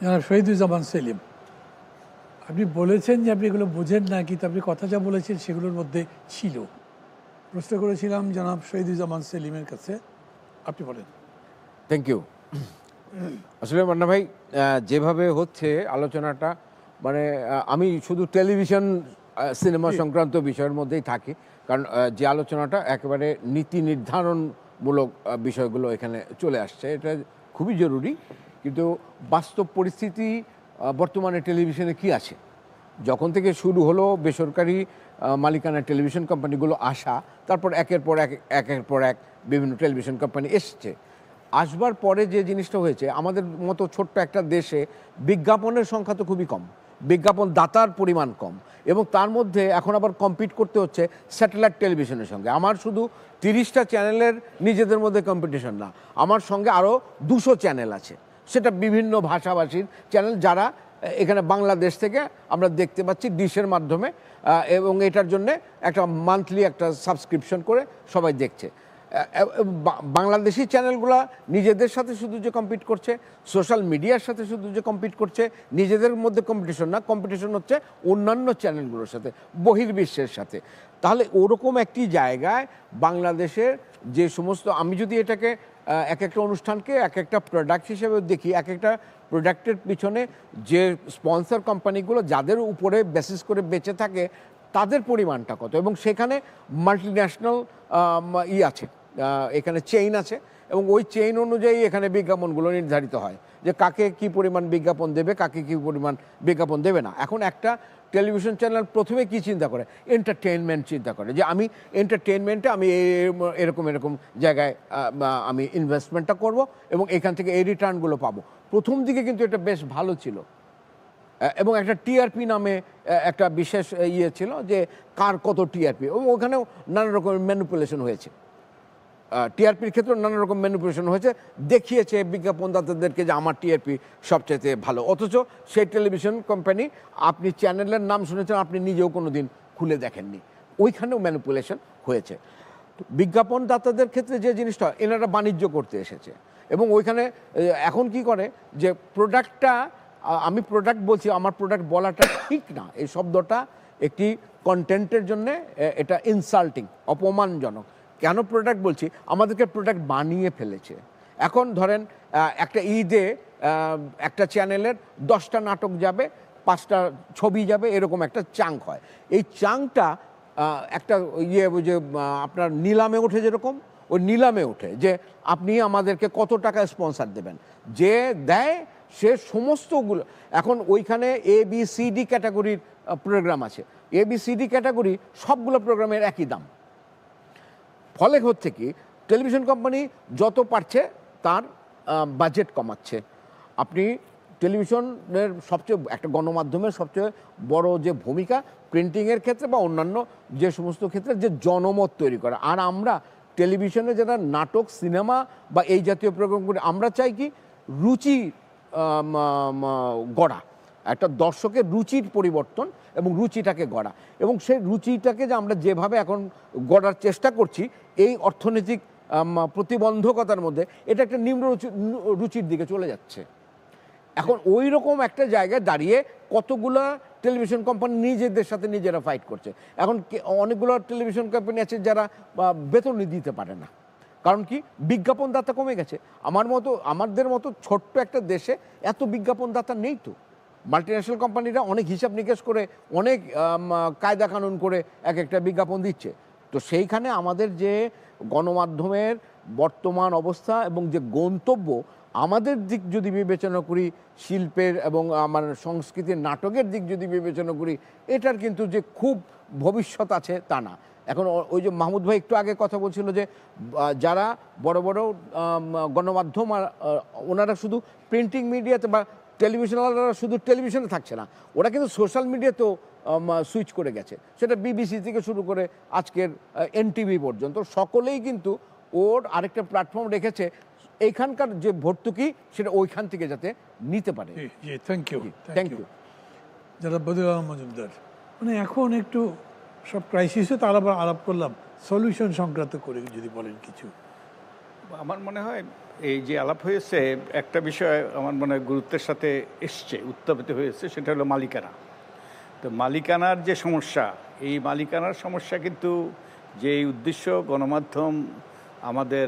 জনাব শহীদুজ্জামান সেলিম, আপনি বলেছেন যে আপনি এগুলো বোঝেন না, কিন্তু আপনি কথা যা বলেছেন সেগুলোর মধ্যে ছিল। প্রশ্ন করেছিলাম জনাব শহীদুজ্জামান সেলিমের কাছে, আপনি বলেন। Thank you. আসলে মান্না ভাই, যেভাবে হচ্ছে আলোচনাটা, মানে আমি শুধু টেলিভিশন সিনেমা সংক্রান্ত বিষয়ের মধ্যেই থাকি, কারণ যে আলোচনাটা একেবারে নীতি নির্ধারণমূলক বিষয়গুলো এখানে চলে আসছে, এটা খুবই জরুরি। কিন্তু বাস্তব পরিস্থিতি বর্তমানে টেলিভিশনে কি আছে, যখন থেকে শুরু হলো বেসরকারি মালিকানা টেলিভিশন কোম্পানিগুলো আসা, তারপর একের পর এক বিভিন্ন টেলিভিশন কোম্পানি এসছে। আসবার পরে যে জিনিসটা হয়েছে, আমাদের মতো ছোট্ট একটা দেশে বিজ্ঞাপনের সংখ্যা তো খুবই কম, বিজ্ঞাপন দাতার পরিমাণ কম, এবং তার মধ্যে এখন আবার কম্পিট করতে হচ্ছে স্যাটেলাইট টেলিভিশনের সঙ্গে। আমার শুধু 30টা চ্যানেলের নিজেদের মধ্যে কম্পিটিশন না, আমার সঙ্গে আরও 200 চ্যানেল আছে, সেটা বিভিন্ন ভাষাভাষীর চ্যানেল, যারা এখানে বাংলাদেশ থেকে আমরা দেখতে পাচ্ছি ডিশের মাধ্যমে, এবং এটার জন্য একটা মান্থলি একটা সাবস্ক্রিপশন করে সবাই দেখছে। বাংলাদেশি চ্যানেলগুলো নিজেদের সাথে শুধু যে কম্পিট করছে, সোশ্যাল মিডিয়ার সাথে শুধু যে কম্পিট করছে, নিজেদের মধ্যে কম্পিটিশন না, কম্পিটিশন হচ্ছে অন্যান্য চ্যানেলগুলোর সাথে, বহির্বিশ্বের সাথে। তাহলে ওরকম একটি জায়গায় বাংলাদেশের যে সমস্ত, আমি যদি এটাকে এক একটা অনুষ্ঠানকে এক একটা প্রোডাক্ট হিসেবে দেখি, এক একটা প্রোডাক্টের পিছনে যে স্পন্সর কোম্পানিগুলো যাদের উপরে বেসিস করে বেঁচে থাকে তাদের পরিমাণটা কত, এবং সেখানে মাল্টিন্যাশনাল আছে, এখানে চেইন আছে, এবং ওই চেইন অনুযায়ী এখানে বিজ্ঞাপনগুলো নির্ধারিত হয় যে কাকে কি পরিমাণ বিজ্ঞাপন দেবে, কাকে কি পরিমাণ বিজ্ঞাপন দেবে না। এখন একটা টেলিভিশন চ্যানেল প্রথমে কি চিন্তা করে? এন্টারটেইনমেন্ট চিন্তা করে, যে আমি এন্টারটেইনমেন্টে আমি এরকম এরকম জায়গায় আমি ইনভেস্টমেন্টটা করব এবং এখান থেকে এই রিটার্নগুলো পাবো। প্রথম দিকে কিন্তু এটা বেশ ভালো ছিল, এবং একটা টিআরপি নামে একটা বিশেষ ইয়ে ছিল যে কার কত টিআরপি, এবং ওখানেও নানা রকমের ম্যানিপুলেশন হয়েছে। টিআরপির ক্ষেত্রে নানা রকম ম্যানিপুলেশন হয়েছে, দেখিয়েছে বিজ্ঞাপনদাতাদেরকে যে আমার টিআরপি সবচাইতে ভালো, অথচ সেই টেলিভিশন কোম্পানি আপনি চ্যানেলের নাম শুনেছেন, আপনি নিজেও কোনো দিন খুলে দেখেননি, ওইখানেও ম্যানিপুলেশন হয়েছে। বিজ্ঞাপনদাতাদের ক্ষেত্রে যে জিনিসটা, এনারা বাণিজ্য করতে এসেছে, এবং ওইখানে এখন কি করে যে প্রোডাক্টটা, আমি প্রোডাক্ট বলছি, আমার প্রোডাক্ট বলাটা ঠিক না, এই শব্দটা একটি কন্টেন্টের জন্যে এটা ইনসাল্টিং, অপমানজনক। কেন প্রোডাক্ট বলছি? আমাদেরকে প্রোডাক্ট বানিয়ে ফেলেছে। এখন ধরেন একটা ঈদে একটা চ্যানেলের 10টা নাটক যাবে, 5টা ছবি যাবে, এরকম একটা চাঙ্ক হয়। এই চাঙ্কটা একটা ইয়ে যে আপনার নিলামে ওঠে, যেরকম ওই নিলামে ওঠে যে আপনি আমাদেরকে কত টাকা স্পন্সার দেবেন, যে দেয় সে সমস্তগুলো। এখন ওইখানে ABCD ক্যাটাগরির প্রোগ্রাম আছে, ABCD ক্যাটাগরি সবগুলো প্রোগ্রামের একই দাম। ফলে হচ্ছে কি, টেলিভিশন কোম্পানি যত পারছে তার বাজেট কমাচ্ছে। আপনি টেলিভিশনের সবচেয়ে, একটা গণমাধ্যমের সবচেয়ে বড় যে ভূমিকা প্রিন্টিংয়ের ক্ষেত্রে বা অন্যান্য যে সমস্ত ক্ষেত্রে, যে জনমত তৈরি করা। আর আমরা টেলিভিশনে যারা নাটক, সিনেমা বা এই জাতীয় প্রোগ্রামগুলি, আমরা চাই কি রুচি গড়া, একটা দর্শকের রুচির পরিবর্তন এবং রুচিটাকে গড়া, এবং সেই রুচিটাকে যে আমরা যেভাবে এখন গড়ার চেষ্টা করছি এই অর্থনৈতিক প্রতিবন্ধকতার মধ্যে, এটা একটা নিম্ন রুচির দিকে চলে যাচ্ছে। এখন ওই রকম একটা জায়গায় দাঁড়িয়ে কতগুলো টেলিভিশন কোম্পানি নিজেদের সাথে নিজেরা ফাইট করছে। এখন অনেকগুলো টেলিভিশন কোম্পানি আছে যারা বেতনই দিতে পারে না, কারণ কি বিজ্ঞাপনদাতা কমে গেছে। আমাদের মতো ছোট্ট একটা দেশে এত বিজ্ঞাপনদাতা নেই তো। মাল্টিন্যাশনাল কোম্পানিরা অনেক হিসাব নিকেশ করে, অনেক কায়দা কানুন করে এক একটা বিজ্ঞাপন দিচ্ছে। তো সেইখানে আমাদের যে গণমাধ্যমের বর্তমান অবস্থা এবং যে গন্তব্য, আমাদের দিক যদি বিবেচনা করি, শিল্পের এবং আমার সংস্কৃতির নাটকের দিক যদি বিবেচনা করি, এটার কিন্তু যে খুব ভবিষ্যৎ আছে তা না। এখন ওই যে মাহমুদ ভাই একটু আগে কথা বলছিল যে যারা বড় বড় গণমাধ্যম, ওনারা শুধু প্রিন্টিং মিডিয়াতে বা টেলিভিশনওয়ালারা শুধু টেলিভিশনে থাকছে না, ওরা কিন্তু সোশ্যাল মিডিয়াতেও সুইচ করে গেছে। সেটা BBC থেকে শুরু করে আজকের NTV পর্যন্ত সকলেই কিন্তু ওর আরেকটা প্ল্যাটফর্ম রেখেছে, এইখানকার যে ভর্তুকি সেটা ওইখান থেকে যাতে নিতে পারে। Thank you, thank you. যারা বদিউল আলম মজুমদার, মানে এখন একটু সব ক্রাইসিসে তার আবার আলাপ করলাম, সলিউশন সংক্রান্ত করে যদি বলেন কিছু। আমার মনে হয় এই যে আলাপ হয়েছে, একটা বিষয় আমার মনে হয় গুরুত্বের সাথে এসছে, উত্থাপিত হয়েছে, সেটা হলো মালিকানা। তো মালিকানার যে সমস্যা, এই মালিকানার সমস্যা কিন্তু যেই উদ্দেশ্য গণমাধ্যম আমাদের,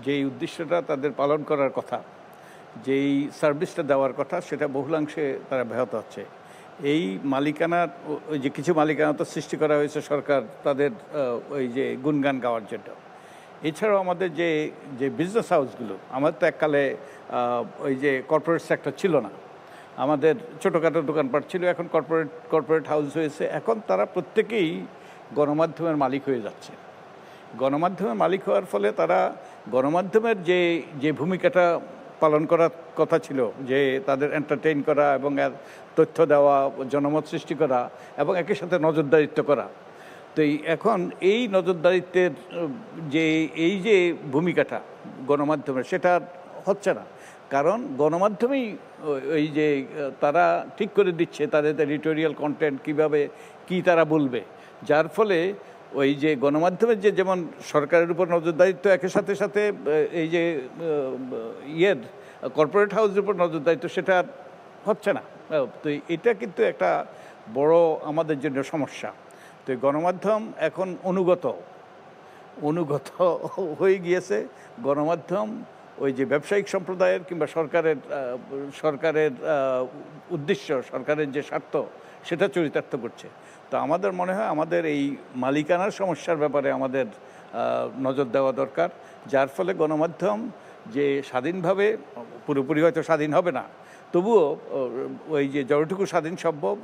যেই উদ্দেশ্যটা তাদের পালন করার কথা, যেই সার্ভিসটা দেওয়ার কথা, সেটা বহুলাংশে তারা ব্যাহত হচ্ছে। এই মালিকানার, ওই যে কিছু মালিকানা তো সৃষ্টি করা হয়েছে সরকার তাদের ওই যে গুণগান গাওয়ার জন্য। এছাড়াও আমাদের যে বিজনেস হাউসগুলো, আমার তো এককালে ওই যে কর্পোরেট সেক্টর ছিল না, আমাদের ছোটোখাটো দোকানপাট ছিল, এখন কর্পোরেট হাউস হয়েছে। এখন তারা প্রত্যেকেই গণমাধ্যমের মালিক হয়ে যাচ্ছে। গণমাধ্যমের মালিক হওয়ার ফলে তারা গণমাধ্যমের যে ভূমিকাটা পালন করার কথা ছিল, যে তাদের এন্টারটেইন করা এবং তথ্য দেওয়া, জনমত সৃষ্টি করা এবং একই সাথে নজরদারিত্ব করা, তো এখন এই নজরদারিত্বের যে ভূমিকাটা গণমাধ্যমের, সেটা হচ্ছে না। কারণ গণমাধ্যমেই ওই যে তারা ঠিক করে দিচ্ছে তাদের এডিটোরিয়াল কন্টেন্ট কীভাবে কী তারা বলবে, যার ফলে ওই যে গণমাধ্যমের যে যেমন সরকারের উপর নজরদারিত্ব একের সাথে সাথে এই যে কর্পোরেট হাউসের উপর নজরদারিত্ব সেটা আর হচ্ছে না। তো এটা কিন্তু একটা বড় আমাদের জন্য সমস্যা। তো এই গণমাধ্যম এখন অনুগত হয়ে গিয়েছে। গণমাধ্যম ওই যে ব্যবসায়িক সম্প্রদায়ের কিংবা সরকারের উদ্দেশ্য, সরকারের যে স্বার্থ সেটা চরিতার্থ করছে। তো আমাদের মনে হয় আমাদের এই মালিকানার সমস্যার ব্যাপারে আমাদের নজর দেওয়া দরকার, যার ফলে গণমাধ্যম যে স্বাধীনভাবে, পুরোপুরি হয়তো স্বাধীন হবে না, তবুও ওই যে যতটুকু স্বাধীন সম্ভব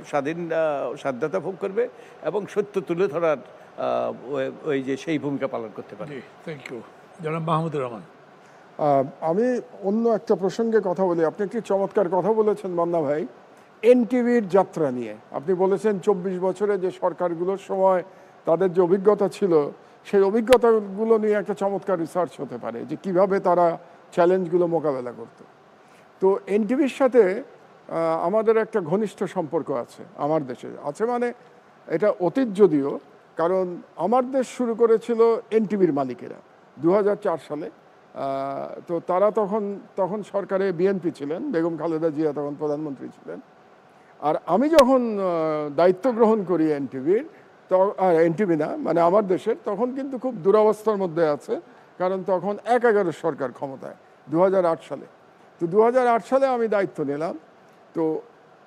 স্বাধীনতা ভোগ করবে এবং সত্য তুলে ধরার ওই যে সেই ভূমিকা পালন করতে পারে। Thank you. জনাব মাহমুদুর রহমান। আমি অন্য একটা প্রসঙ্গে কথা বলি। আপনি একটি চমৎকার কথা বলেছেন মান্না ভাই, এনটিভির যাত্রা নিয়ে। আপনি বলেছেন 24 বছরে যে সরকারগুলোর সময় তাদের যে অভিজ্ঞতা ছিল, সেই অভিজ্ঞতাগুলো নিয়ে একটা চমৎকার রিসার্চ হতে পারে যে কিভাবে তারা চ্যালেঞ্জগুলো মোকাবেলা করত। তো এনটিভির সাথে আমাদের একটা ঘনিষ্ঠ সম্পর্ক আছে, আমার দেশে আছে, মানে এটা অতীত যদিও, কারণ আমার দেশ শুরু করেছিল এনটিভির মালিকেরা 2004 সালে। তো তারা তখন সরকারে বিএনপি ছিলেন, বেগম খালেদা জিয়া তখন প্রধানমন্ত্রী ছিলেন। আর আমি যখন দায়িত্ব গ্রহণ করি এনটিভির, এনটিভি না মানে আমার দেশের, তখন কিন্তু খুব দুরবস্থার মধ্যে আছে, কারণ তখন 1/11 সরকার ক্ষমতায় 2008 সালে। তো 2008 সালে আমি দায়িত্ব নিলাম। তো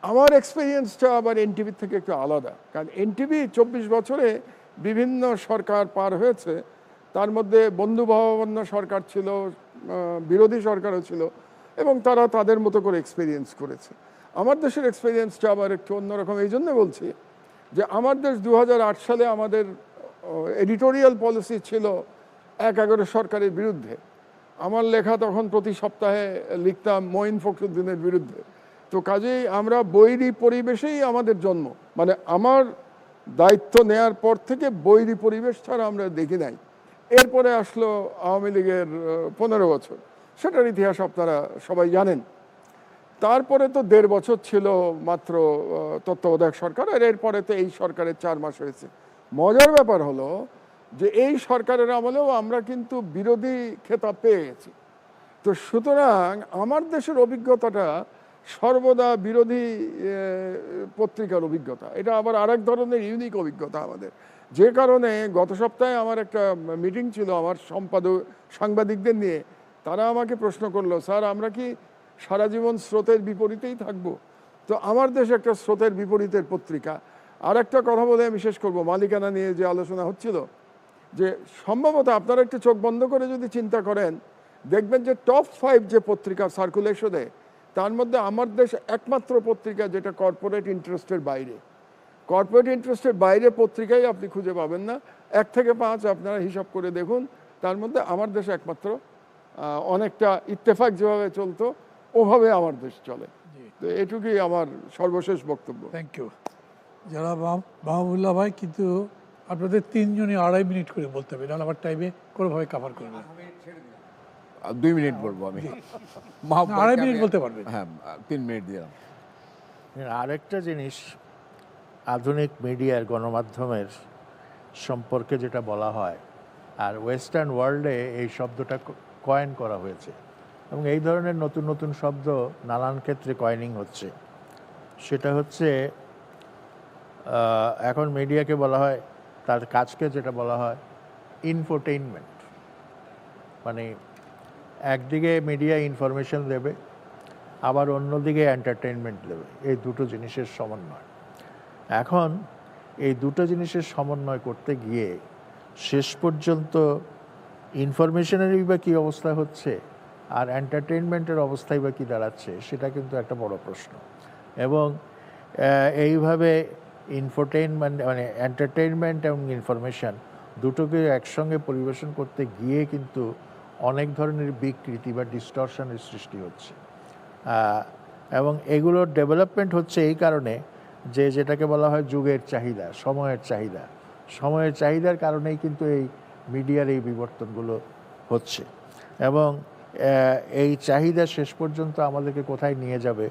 আমার এক্সপিরিয়েন্সটা আবার এনটিভির থেকে একটু আলাদা, কারণ এনটিভি 24 বছরে বিভিন্ন সরকার পার হয়েছে, তার মধ্যে বন্ধুভাবাপন্ন সরকার ছিল, বিরোধী সরকারও ছিল, এবং তারা তাদের মতো করে এক্সপিরিয়েন্স করেছে। আমার দেশের এক্সপিরিয়েন্সটা আবার একটু অন্যরকম। এই জন্য বলছি যে আমার দেশ 2008 সালে আমাদের এডিটোরিয়াল পলিসি ছিল 1/11 সরকারের বিরুদ্ধে। আমার লেখা তখন প্রতি সপ্তাহে লিখতাম মঈন ফখরুদ্দিনের বিরুদ্ধে। তো কাজেই আমরা বৈরী পরিবেশেই আমাদের জন্ম, মানে আমার দায়িত্ব নেয়ার পর থেকে বৈরী পরিবেশ ছাড়া আমরা দেখি নাই। এরপরে আসলো আওয়ামী লীগের 15 বছর, সেটার ইতিহাস আপনারা সবাই জানেন। তারপরে তো 1.5 বছর ছিল মাত্র তত্ত্বাবধায়ক সরকার, আর এরপরে তো এই সরকারের 4 মাস হয়েছে। মজার ব্যাপার হলো যে এই সরকারের আমলেও আমরা কিন্তু বিরোধী খেতাব পেয়ে গেছি। তো সুতরাং আমার দেশের অভিজ্ঞতাটা সর্বদা বিরোধী পত্রিকার অভিজ্ঞতা। এটা আবার আরেক ধরনের ইউনিক অভিজ্ঞতা আমাদের, যে কারণে গত সপ্তাহে আমার একটা মিটিং ছিল আমার সাংবাদিকদের নিয়ে। তারা আমাকে প্রশ্ন করলো, স্যার আমরা কি সারা জীবন স্রোতের বিপরীতেই থাকবো? তো আমার দেশ একটা স্রোতের বিপরীতের পত্রিকা। আর একটা কথা বলে আমি শেষ করবো, মালিকানা নিয়ে যে আলোচনা হচ্ছিল, যে সম্ভবত আপনারা একটু চোখ বন্ধ করে যদি চিন্তা করেন, দেখবেন যে টপ 5 যে পত্রিকা সার্কুলেশনে, তার মধ্যে আমার দেশ একমাত্র পত্রিকা যেটা কর্পোরেট ইন্টারেস্টের বাইরে। কর্পোরেট ইন্টারেস্টের বাইরে পত্রিকাই আপনি খুঁজে পাবেন না। 1 থেকে 5 আপনারা হিসাব করে দেখুন, তার মধ্যে আমার দেশ একমাত্র। অনেকটা ইত্তেফাক যেভাবে চলতো ওভাবে আমার দেশ চলে। তো এটুকুই আমার সর্বশেষ বক্তব্য। Thank you. যারা মাহবুবুল্লাহ ভাই, কিন্তু আপনাদের 3 জনই 2.5 মিনিট করে বলতে হবে, নাহলে আমার টাইমে কোনোভাবে কাভার করবে। 2 মিনিট বলবো আমি। 2.5 মিনিট বলতে পারবেন। হ্যাঁ, 3 মিনিট দিলাম। আরেকটা জিনিস, আধুনিক মিডিয়ার গণমাধ্যমের সম্পর্কে যেটা বলা হয়, আর ওয়েস্টার্ন ওয়ার্ল্ডে এই শব্দটা কয়েন করা হয়েছে, এবং এই ধরনের নতুন নতুন শব্দ নানান ক্ষেত্রে কয়েনিং হচ্ছে। সেটা হচ্ছে এখন মিডিয়াকে বলা হয়, তার কাজকে যেটা বলা হয় ইনফোটেইনমেন্ট। মানে একদিকে মিডিয়া ইনফরমেশন দেবে, আবার অন্যদিকে এন্টারটেইনমেন্ট দেবে, এই দুটো জিনিসের সমন্বয়। এখন এই দুটো জিনিসের সমন্বয় করতে গিয়ে শেষ পর্যন্ত ইনফরমেশনেরই বা কী অবস্থা হচ্ছে আর এন্টারটেইনমেন্টের অবস্থায় বা কী দাঁড়াচ্ছে, সেটা কিন্তু একটা বড় প্রশ্ন। এবং এইভাবে ইনফোটেইনমেন্ট মানে এন্টারটেইনমেন্ট এবং ইনফরমেশন দুটোকে একসঙ্গে পরিবেশন করতে গিয়ে কিন্তু অনেক ধরনের বিকৃতি বা ডিস্টরশনের সৃষ্টি হচ্ছে। এবং এগুলোর ডেভেলপমেন্ট হচ্ছে এই কারণে যে যেটাকে বলা হয় যুগের চাহিদা, সময়ের চাহিদা। সময়ের চাহিদার কারণেই কিন্তু এই মিডিয়ার এই বিবর্তনগুলো হচ্ছে, এবং এই চাহিদা শেষ পর্যন্ত আমাদেরকে কোথায় নিয়ে যাবে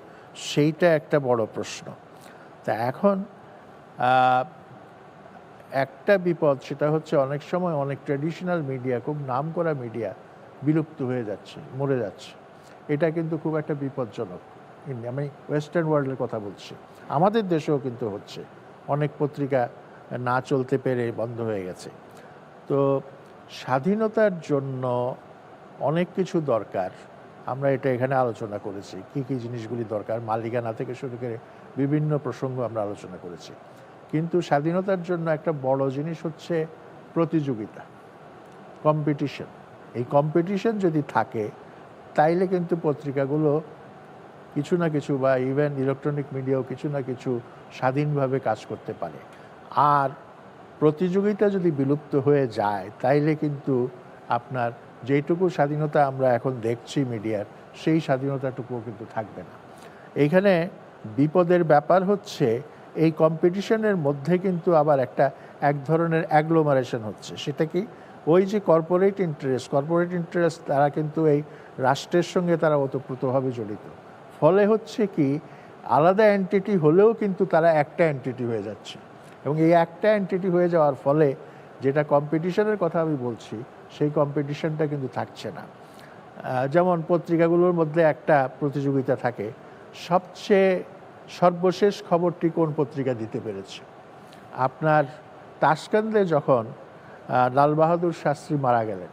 সেইটা একটা বড় প্রশ্ন। তা এখন একটা বিপদ, সেটা হচ্ছে অনেক সময় অনেক ট্র্যাডিশনাল মিডিয়া, খুব নামকরা মিডিয়া বিলুপ্ত হয়ে যাচ্ছে, মরে যাচ্ছে। এটা কিন্তু খুব একটা বিপজ্জনক। আমি ওয়েস্টার্ন ওয়ার্ল্ডের কথা বলছি, আমাদের দেশেও কিন্তু হচ্ছে, অনেক পত্রিকা না চলতে পেরে বন্ধ হয়ে গেছে। তো স্বাধীনতার জন্য অনেক কিছু দরকার, আমরা এটা এখানে আলোচনা করেছি, কি কি জিনিসগুলি দরকার, মালিকানা থেকে শুরু করে বিভিন্ন প্রসঙ্গ আমরা আলোচনা করেছি। কিন্তু স্বাধীনতার জন্য একটা বড় জিনিস হচ্ছে প্রতিযোগিতা, কম্পিটিশন। এই কম্পিটিশন যদি থাকে তাইলে কিন্তু পত্রিকাগুলো কিছু না কিছু, বা ইভেন ইলেকট্রনিক মিডিয়াও কিছু না কিছু স্বাধীনভাবে কাজ করতে পারে। আর প্রতিযোগিতা যদি বিলুপ্ত হয়ে যায় তাইলে কিন্তু আপনার যেটুকু স্বাধীনতা আমরা এখন দেখছি মিডিয়ার, সেই স্বাধীনতাটুকুও কিন্তু থাকবে না। এইখানে বিপদের ব্যাপার হচ্ছে এই কম্পিটিশনের মধ্যে কিন্তু আবার এক ধরনের অ্যাগ্লোমারেশন হচ্ছে। সেটা কি, ওই যে কর্পোরেট ইন্টারেস্ট তারা কিন্তু এই রাষ্ট্রের সঙ্গে তারা ওতপ্রোতভাবে জড়িত। ফলে হচ্ছে কি, আলাদা এন্টিটি হলেও কিন্তু তারা একটা এন্টিটি হয়ে যাচ্ছে, এবং এই একটা এন্টিটি হয়ে যাওয়ার ফলে যেটা কম্পিটিশনের কথা আমি বলছি, সেই কম্পিটিশনটা কিন্তু থাকছে না। যেমন পত্রিকাগুলোর মধ্যে একটা প্রতিযোগিতা থাকে, সবচেয়ে সর্বশেষ খবরটি কোন পত্রিকা দিতে পেরেছে। আপনার তাশকান্দে যখন লাল বাহাদুর শাস্ত্রী মারা গেলেন,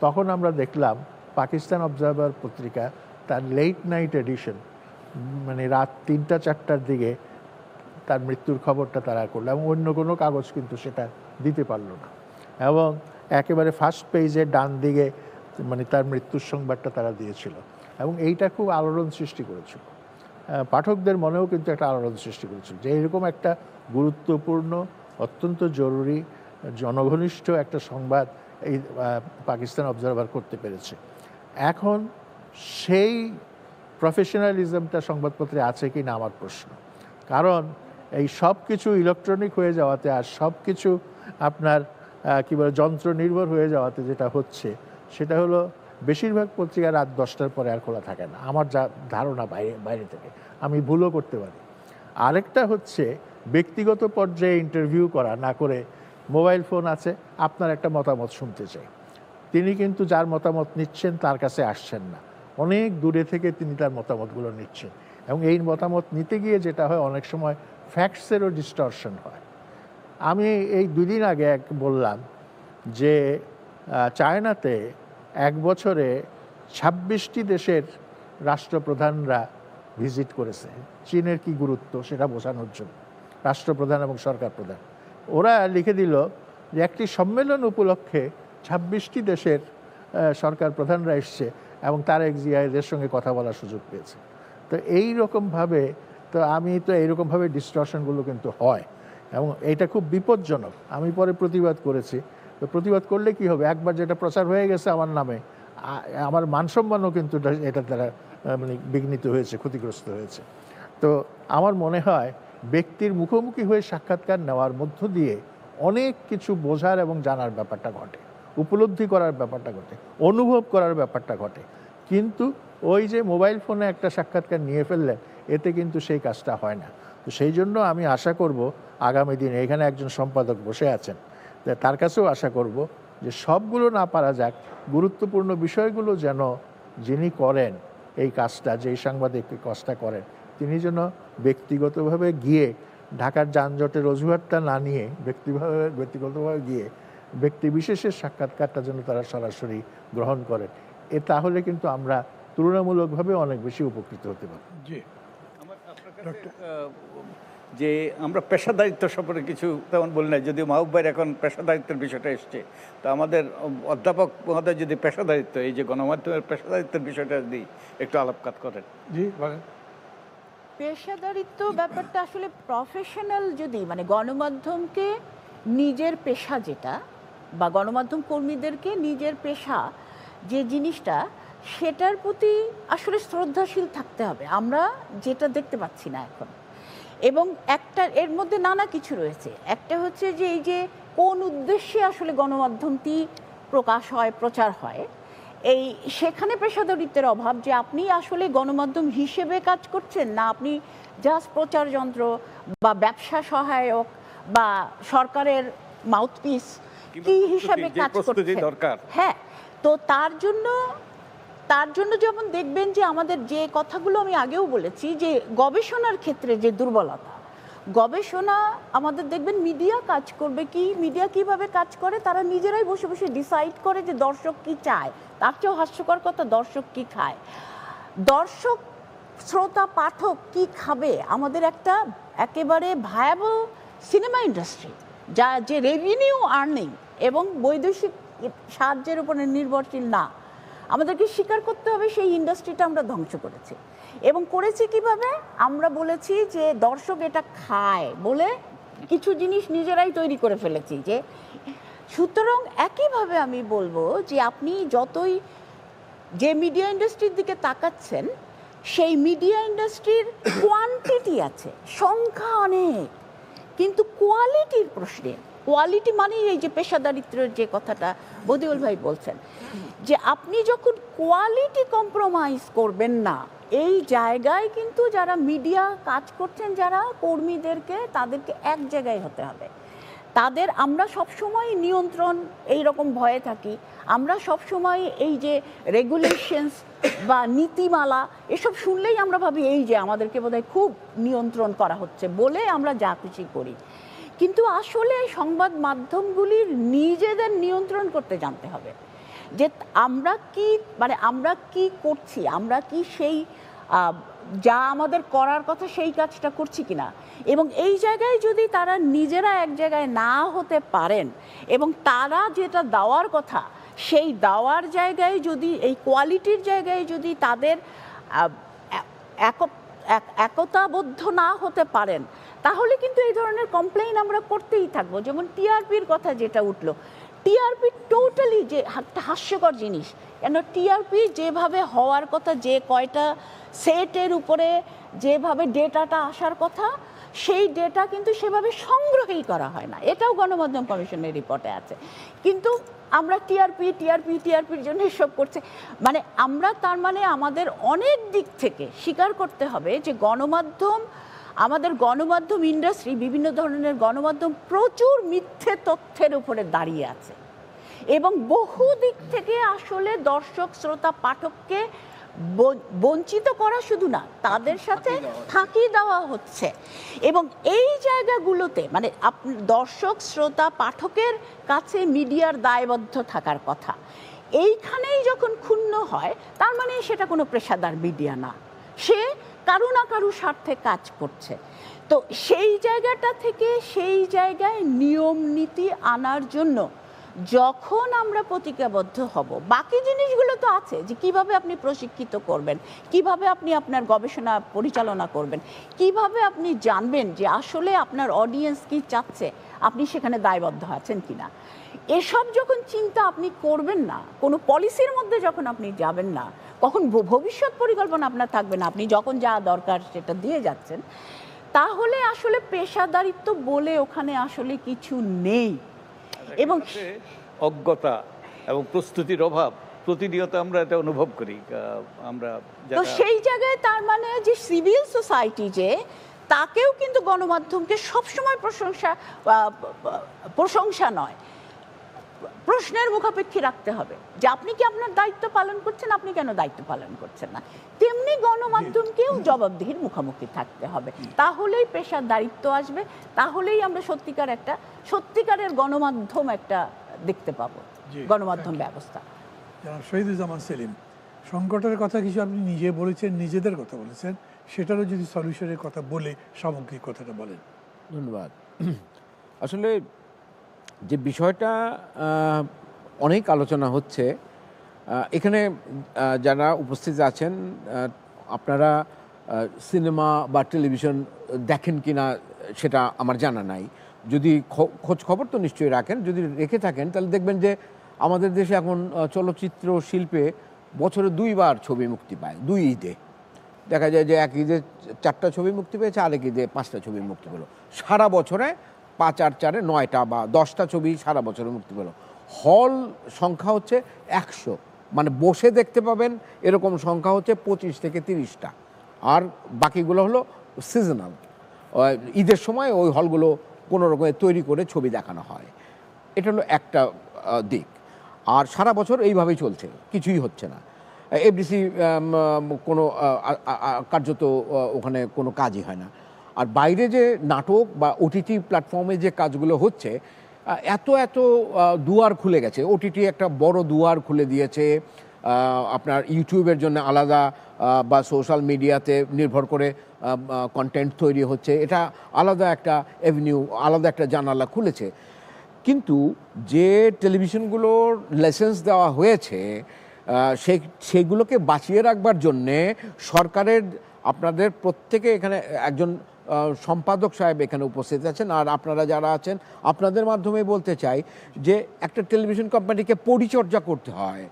তখন আমরা দেখলাম পাকিস্তান অবজারভার পত্রিকা তার লেট নাইট এডিশন, মানে রাত 3টা-4টার দিকে তার মৃত্যুর খবরটা তারা করলো, এবং অন্য কোনো কাগজ কিন্তু সেটা দিতে পারলো না। এবং একেবারে ফার্স্ট পেজে ডান দিকে মানে তার মৃত্যুর সংবাদটা তারা দিয়েছিল, এবং এইটা খুব আলোড়ন সৃষ্টি করেছিল। পাঠকদের মনেও কিন্তু একটা আলোড়ন সৃষ্টি করেছিল যে এরকম একটা গুরুত্বপূর্ণ, অত্যন্ত জরুরি, জনঘনিষ্ঠ একটা সংবাদ এই পাকিস্তান অবজারভার করতে পেরেছে। এখন সেই প্রফেশনালিজমটা সংবাদপত্রে আছে কি না আমার প্রশ্ন। কারণ এই সব কিছু ইলেকট্রনিক হয়ে যাওয়াতে, আর সব কিছু আপনার কী বলে যন্ত্র নির্ভর হয়ে যাওয়াতে যেটা হচ্ছে সেটা হলো বেশিরভাগ পত্রিকা রাত 10টার পরে আর খোলা থাকে না, আমার যা ধারণা বাইরে থেকে, আমি ভুলও করতে পারি। আরেকটা হচ্ছে ব্যক্তিগত পর্যায়ে ইন্টারভিউ করা না করে মোবাইল ফোন আছে, আপনার একটা মতামত শুনতে চাই, তিনি কিন্তু যার মতামত নিচ্ছেন তার কাছে আসছেন না, অনেক দূরে থেকে তিনি তার মতামতগুলো নিচ্ছেন, এবং এই মতামত নিতে গিয়ে যেটা হয় অনেক সময় ফ্যাক্টসেরও ডিস্টরশন হয়। আমি এই 2 দিন আগে বললাম যে চায়নাতে 1 বছরে 26টি দেশের রাষ্ট্রপ্রধানরা ভিজিট করেছে। চীনের কি গুরুত্ব সেটা বোঝানোর জন্য, রাষ্ট্রপ্রধান এবং সরকার প্রধান ওরা লিখে দিল যে একটি সম্মেলন উপলক্ষে 26টি দেশের সরকার প্রধানরা এসছে এবং তারেক জিয়া এদের সঙ্গে কথা বলার সুযোগ পেয়েছে। তো এই রকমভাবে এইরকমভাবে ডিস্টরশনগুলো কিন্তু হয়, এবং এটা খুব বিপজ্জনক। আমি পরে প্রতিবাদ করেছি। তো প্রতিবাদ করলে কি হবে, একবার যেটা প্রচার হয়ে গেছে আমার নামে, আমার মানসম্মানও কিন্তু এটা দ্বারা মানে বিঘ্নিত হয়েছে, ক্ষতিগ্রস্ত হয়েছে। তো আমার মনে হয় ব্যক্তির মুখোমুখি হয়ে সাক্ষাৎকার নেওয়ার মধ্য দিয়ে অনেক কিছু বোঝার এবং জানার ব্যাপারটা ঘটে, উপলব্ধি করার ব্যাপারটা ঘটে, অনুভব করার ব্যাপারটা ঘটে। কিন্তু ওই যে মোবাইল ফোনে একটা সাক্ষাৎকার নিয়ে ফেললেন, এতে কিন্তু সেই কাজটা হয় না। তো সেই জন্য আমি আশা করব আগামী দিনে, এখানে একজন সম্পাদক বসে আছেন, তার কাছেও আশা করব যে সবগুলো না পারা যাক, গুরুত্বপূর্ণ বিষয়গুলো যেন যিনি করেন এই কাজটা, যেই সাংবাদিক কাজটা করেন, তিনি যেন ব্যক্তিগতভাবে গিয়ে ঢাকার যানজটের অজুহাতটা না নিয়ে ব্যক্তিগতভাবে গিয়ে ব্যক্তি বিশেষের সাক্ষাৎকারটা যেন তারা সরাসরি গ্রহণ করেন। তাহলে কিন্তু আমরা তুলনামূলকভাবে অনেক বেশি উপকৃত হতে পারি। জি, যে আমরা পেশাদারিত্ব সম্পর্কে কিছু তেমন বলি না, যদিও মাহবুব ভাইয়ের এখন পেশাদারিত্বের বিষয়টা এসছে। তো আমাদের অধ্যাপক মহোদয় যদি পেশাদারিত্ব, এই যে গণমাধ্যমের পেশাদারিত্বের বিষয়টা যদি একটু আলোকপাত করেন। জি বলেন। পেশাদারিত্ব ব্যাপারটা আসলে প্রফেশনাল, যদি মানে গণমাধ্যমকে নিজের পেশা যেটা, বা গণমাধ্যম কর্মীদেরকে নিজের পেশা যে জিনিসটা, সেটার প্রতি আসলে শ্রদ্ধাশীল থাকতে হবে। আমরা যেটা দেখতে পাচ্ছি না এখন, এবং একটা এর মধ্যে নানা কিছু রয়েছে। একটা হচ্ছে যে এই যে কোন উদ্দেশ্যে আসলে গণমাধ্যমটি প্রকাশ হয়, প্রচার হয়, এই সেখানে পেশাদারিত্বের অভাব, যে আপনি আসলে গণমাধ্যম হিসেবে কাজ করছেন না, আপনি জাস্ট প্রচার যন্ত্র বা ব্যবসা সহায়ক বা সরকারের মাউথপিস কিংবা কি প্রস্তুতি, হিসাবে যে কাজ প্রস্তুতি করছে দরকার। হ্যাঁ, তো তার জন্য যেমন দেখবেন যে আমাদের যে কথাগুলো আমি আগেও বলেছি যে গবেষণার ক্ষেত্রে যে দুর্বলতা, গবেষণা আমাদের দেখবেন মিডিয়া কাজ করবে কি, মিডিয়া কিভাবে কাজ করে, তারা নিজেরাই বসে বসে ডিসাইড করে যে দর্শক কি চায়। তার চেয়েও হাস্যকর কথা, দর্শক কি খায়, দর্শক শ্রোতা পাঠক কি খাবে। আমাদের একটা একেবারে ভায়াবল সিনেমা ইন্ডাস্ট্রি, যে রেভিনিউ আর্নিং এবং বৈদেশিক সাহায্যের উপরে নির্ভরশীল না, আমাদেরকে স্বীকার করতে হবে সেই ইন্ডাস্ট্রিটা আমরা ধ্বংস করেছি। এবং করেছি কিভাবে? আমরা বলেছি যে দর্শক এটা খায় বলে কিছু জিনিস নিজেরাই তৈরি করে ফেলেছি। যে সুতরাং একইভাবে আমি বলবো যে আপনি যতই যে মিডিয়া ইন্ডাস্ট্রির দিকে তাকাচ্ছেন, সেই মিডিয়া ইন্ডাস্ট্রির কোয়ান্টিটি আছে, সংখ্যা অনেক, কিন্তু কোয়ালিটির প্রশ্নে, কোয়ালিটি মানে এই যে পেশাদারিত্বের যে কথাটা বদিউল ভাই বলছেন, যে আপনি যখন কোয়ালিটি কম্প্রোমাইজ করবেন না, এই জায়গায় কিন্তু যারা মিডিয়া কাজ করছেন, যারা কর্মীদেরকে, তাদেরকে এক জায়গায় হতে হবে। তাদের আমরা সবসময় নিয়ন্ত্রণ এই রকম ভয়ে থাকি, আমরা সবসময় এই যে রেগুলেশনস বা নীতিমালা এসব শুনলেই আমরা ভাবি এই যে আমাদেরকে বোধহয় খুব নিয়ন্ত্রণ করা হচ্ছে বলে আমরা যা খুশি করি। কিন্তু আসলে সংবাদ মাধ্যমগুলির নিজেদের নিয়ন্ত্রণ করতে জানতে হবে যে আমরা কি করছি, আমরা কি সেই যা আমাদের করার কথা সেই কাজটা করছি কিনা। এবং এই জায়গায় যদি তারা নিজেরা এক জায়গায় না হতে পারেন এবং তারা যেটা দেওয়ার কথা সেই দেওয়ার জায়গায় যদি, এই কোয়ালিটির জায়গায় যদি তাদের একতাবদ্ধ না হতে পারেন, তাহলে কিন্তু এই ধরনের কমপ্লেইন আমরা করতেই থাকবো। যেমন টিআরপির কথা যেটা উঠলো, টিআরপি টোটালি যে একটা হাস্যকর জিনিস, কেন টিআরপি যেভাবে হওয়ার কথা, যে কয়টা সেটের উপরে যেভাবে ডেটাটা আসার কথা, সেই ডেটা কিন্তু সেভাবে সংগ্রহই করা হয় না। এটাও গণমাধ্যম কমিশনের রিপোর্টে আছে। কিন্তু আমরা টিআরপির জন্য এসব করছে। আমরা তার মানে আমাদের অনেক দিক থেকে স্বীকার করতে হবে যে আমাদের গণমাধ্যম ইন্ডাস্ট্রি, বিভিন্ন ধরনের গণমাধ্যম প্রচুর মিথ্যে তথ্যের উপরে দাঁড়িয়ে আছে এবং বহু দিক থেকে আসলে দর্শক শ্রোতা পাঠককে বঞ্চিত করা শুধু না, তাদের সাথে ফাঁকি দেওয়া হচ্ছে। এবং এই জায়গাগুলোতে দর্শক শ্রোতা পাঠকের কাছে মিডিয়ার দায়বদ্ধ থাকার কথা, এইখানেই যখন ক্ষুণ্ণ হয়, তার মানে সেটা কোনো পেশাদার মিডিয়া না, সে কারো না কারো স্বার্থে কাজ করছে। তো সেই জায়গাটা থেকে সেই জায়গায় নিয়ম নীতি আনার জন্য যখন আমরা প্রতিজ্ঞাবদ্ধ হব, বাকি জিনিসগুলো তো আছে, যে কিভাবে আপনি প্রশিক্ষিত করবেন, কিভাবে আপনি আপনার গবেষণা পরিচালনা করবেন, কিভাবে আপনি জানবেন যে আসলে আপনার অডিয়েন্স কি চাচ্ছে, আপনি সেখানে দায়বদ্ধ আছেন কিনা। এসব যখন চিন্তা আপনি করবেন না, কোনো পলিসির মধ্যে যখন আপনি যাবেন না, কখন ভবিষ্যৎ পরিকল্পনা আপনার থাকবে না, আপনি যখন যা দরকার সেটা দিয়ে যাচ্ছেন, তাহলে আসলে পেশাদারিত্ব বলে ওখানে আসলে কিছু নেই। এবং অজ্ঞতা এবং প্রস্তুতির অভাব প্রতিনিয়ত আমরা এটা অনুভব করি। তো সেই জায়গায় তার মানে যে সিভিল সোসাইটি, যে তাকেও কিন্তু গণমাধ্যমকে সবসময় প্রশংসা নয়, প্রশ্নের মুখাপেক্ষী রাখতে হবে যে আপনি কি আপনার দায়িত্ব পালন করছেন, আপনি কেন দায়িত্ব পালন করছেন না। তেমনি গণমাধ্যমকেও জবাবদিহির মুখোমুখি থাকতে হবে, তাহলেই পেশার দায়িত্ব আসবে, তাহলেই আমরা সত্যিকারের গণমাধ্যম একটা দেখতে পাবো, গণমাধ্যম ব্যবস্থা। শহীদুজ্জামান সেলিম, সংকটের কথা কিছু আপনি নিজে বলেছেন, নিজেদের কথা বলেছেন, সেটারও যদি সলিউশনের কথা বলে সামগ্রিক কথাটা বলেন। ধন্যবাদ। আসলে যে বিষয়টা অনেক আলোচনা হচ্ছে এখানে, যারা উপস্থিত আছেন আপনারা সিনেমা বা টেলিভিশন দেখেন কি না সেটা আমার জানা নাই, যদি খোঁজ খবর তো নিশ্চয়ই রাখেন, যদি রেখে থাকেন তাহলে দেখবেন যে আমাদের দেশে এখন চলচ্চিত্র শিল্পে বছরে 2 বার ছবি মুক্তি পায়, 2 ঈদে। দেখা যায় যে এক ঈদে 4টা ছবি মুক্তি পেয়েছে, আরেক ঈদে 5টা ছবি মুক্তি পেল। সারা বছরে 5 আর 4 9টা বা 10টা ছবি সারা বছরে মুক্তি পেল। হল সংখ্যা হচ্ছে 100, বসে দেখতে পাবেন এরকম সংখ্যা হচ্ছে 25 থেকে 30টা, আর বাকিগুলো হলো সিজনাল। ঈদের সময় ওই হলগুলো কোনো রকমের তৈরি করে ছবি দেখানো হয়। এটা হলো একটা দিক। আর সারা বছর এইভাবেই চলছে, কিছুই হচ্ছে না। এফডিসি কোনো কার্যত ওখানে কোনো কাজই হয় না। আর বাইরে যে নাটক বা ওটিটি প্ল্যাটফর্মে যে কাজগুলো হচ্ছে, এত এত দুয়ার খুলে গেছে। ওটিটি একটা বড় দুয়ার খুলে দিয়েছে। আপনার ইউটিউবের জন্য আলাদা বা সোশ্যাল মিডিয়াতে নির্ভর করে কন্টেন্ট তৈরি হচ্ছে, এটা আলাদা একটা অ্যাভিনিউ, আলাদা একটা জানালা খুলেছে। কিন্তু যে টেলিভিশনগুলোর লাইসেন্স দেওয়া হয়েছে সেগুলোকে বাঁচিয়ে রাখবার জন্যে সরকারের, আপনাদের প্রত্যেকে এখানে একজন সম্পাদক সাহেব এখানে উপস্থিত আছেন, আর আপনারা যারা আছেন আপনাদের মাধ্যমে বলতে চাই যে একটা টেলিভিশন কোম্পানিকে পরিচর্যা করতে হয়,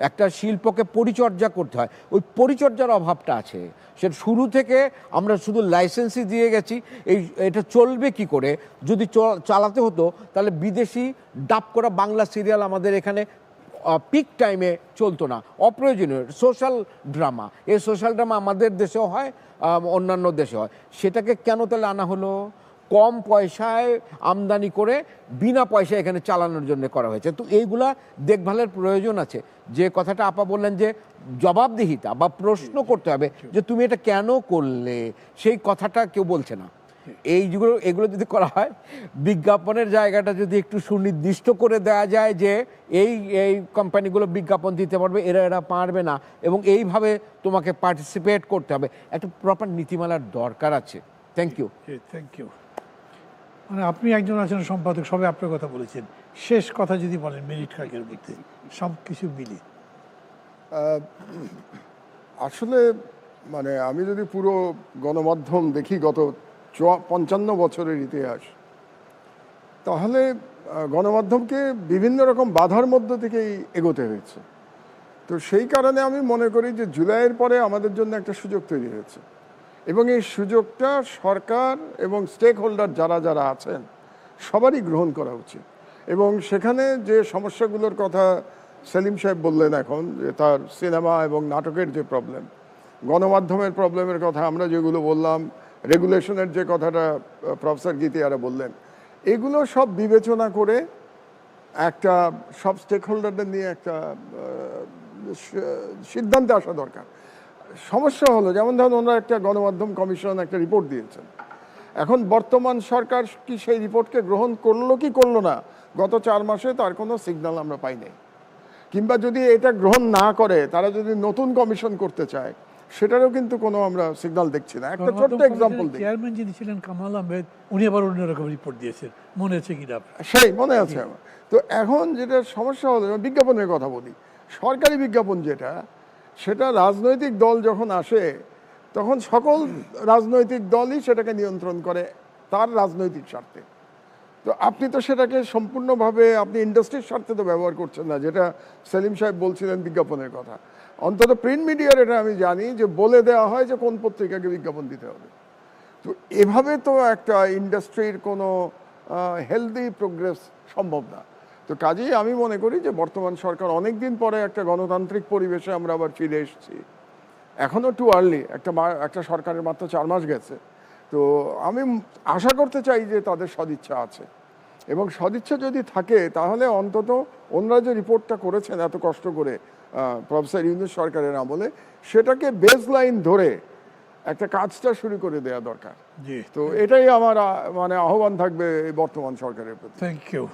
একটা শিল্পকে পরিচর্যা করতে হয়। ওই পরিচর্যার অভাবটা আছে। সে শুরু থেকে আমরা শুধু লাইসেন্সই দিয়ে গেছি। এটা চলবে কি করে? যদি চালাতে হতো তাহলে বিদেশি ডাব করা বাংলা সিরিয়াল আমাদের এখানে পিক টাইমে চলতো না, অপ্রয়োজনীয় সোশ্যাল ড্রামা। এই সোশ্যাল ড্রামা আমাদের দেশেও হয়, অন্যান্য দেশে হয়। সেটাকে কেন তাহলে আনা হলো? কম পয়সায় আমদানি করে বিনা পয়সায় এখানে চালানোর জন্য করা হয়েছে। তো এইগুলা দেখভালের প্রয়োজন আছে। যে কথাটা আপা বললেন যে জবাবদিহিতা বা প্রশ্ন করতে হবে যে তুমি এটা কেন করলে, সেই কথাটা কেউ বলছে না। এগুলো যদি করা হয়, বিজ্ঞাপনের জায়গাটা যদি একটু সুনির্দিষ্ট করে দেওয়া যায় যে এই কোম্পানিগুলো বিজ্ঞাপন দিতে পারবে, এরা পারবে না, এবং এইভাবে তোমাকে পার্টিসিপেট করতে হবে, একটা প্রপার নীতিমালার দরকার আছে। Thank you. Thank you. মানে আপনি একজন আছেন সম্পাদক, সবাই আপনার কথা বলেছেন, শেষ কথা যদি বলেন মিনিট খানেকের মধ্যে সব কিছু মিলিয়ে। আসলে মানে আমি যদি পুরো গণমাধ্যম দেখি গত 55 বছরের ইতিহাস, তাহলে গণমাধ্যমকে বিভিন্ন রকম বাধার মধ্য থেকেই এগোতে হয়েছে। তো সেই কারণে আমি মনে করি যে জুলাইয়ের পরে আমাদের জন্য একটা সুযোগ তৈরি হয়েছে, এবং এই সুযোগটা সরকার এবং স্টেক হোল্ডার যারা যারা আছেন সবারই গ্রহণ করা উচিত। এবং সেখানে যে সমস্যাগুলোর কথা সেলিম সাহেব বললেন এখন, যে তার সিনেমা এবং নাটকের যে প্রবলেম, গণমাধ্যমের প্রবলেমের কথা আমরা যেগুলো বললাম, রেগুলেশনের যে কথাটা প্রফেসর গীতিয়ারা বললেন, এগুলো সব বিবেচনা করে একটা সব স্টেক হোল্ডারদের নিয়ে একটা সিদ্ধান্তে আসা দরকার। সমস্যা হলো, যেমন ধরুন ওনারা একটা গণমাধ্যম কমিশন একটা রিপোর্ট দিয়েছেন, এখন বর্তমান সরকার কি সেই রিপোর্টকে গ্রহণ করলো কি করলো না, গত 4 মাসে তার কোনো সিগন্যাল আমরা পাই নাই। কিংবা যদি এটা গ্রহণ না করে, তারা যদি নতুন কমিশন করতে চায়, সেটারও কিন্তু কোনো আমরা সিগন্যাল দেখছি না। একটা ছোট্ট এক্সাম্পল দিই, চেয়ারম্যান যিনি ছিলেন কামাল আহমেদ, উনি আবার অন্যরকম রিপোর্ট দিয়েছেন, মনে আছে কিনা? সেই মনে আছে আমার। তো এখন যেটা সমস্যা হলো, বিজ্ঞাপনের কথা বলি, সরকারি বিজ্ঞাপন যেটা, সেটা রাজনৈতিক দল যখন আসে তখন সকল রাজনৈতিক দলই সেটাকে নিয়ন্ত্রণ করে তার রাজনৈতিক স্বার্থে। তো আপনি তো সেটাকে সম্পূর্ণভাবে আপনি ইন্ডাস্ট্রির স্বার্থে তো ব্যবহার করছেন না, যেটা সেলিম সাহেব বলছিলেন বিজ্ঞাপনের কথা। অন্তত প্রিন্ট মিডিয়ার এটা আমি জানি যে বলে দেওয়া হয় যে কোন পত্রিকাকে বিজ্ঞাপন দিতে হবে। তো এভাবে তো একটা ইন্ডাস্ট্রির কোনো হেলদি প্রোগ্রেস সম্ভব না। তো কাজেই আমি মনে করি যে বর্তমান সরকার অনেক দিন পরে একটা গণতান্ত্রিক পরিবেশে আমরা আবার ফিরে এসেছি। এখনও টু আর্লি, একটা সরকারের মাত্র 4 মাস গেছে। তো আমি আশা করতে চাই যে তাদের সদিচ্ছা আছে, এবং সদিচ্ছা যদি থাকে তাহলে অন্তত ওনারা যে রিপোর্টটা করেছেন এত কষ্ট করে প্রফেসর ইউনূস সরকারের আমলে, সেটাকে বেস লাইন ধরে একটা কাজটা শুরু করে দেওয়া দরকার। জি, তো এটাই আমার মানে আহ্বান থাকবে এই বর্তমান সরকারের প্রতি। Thank you.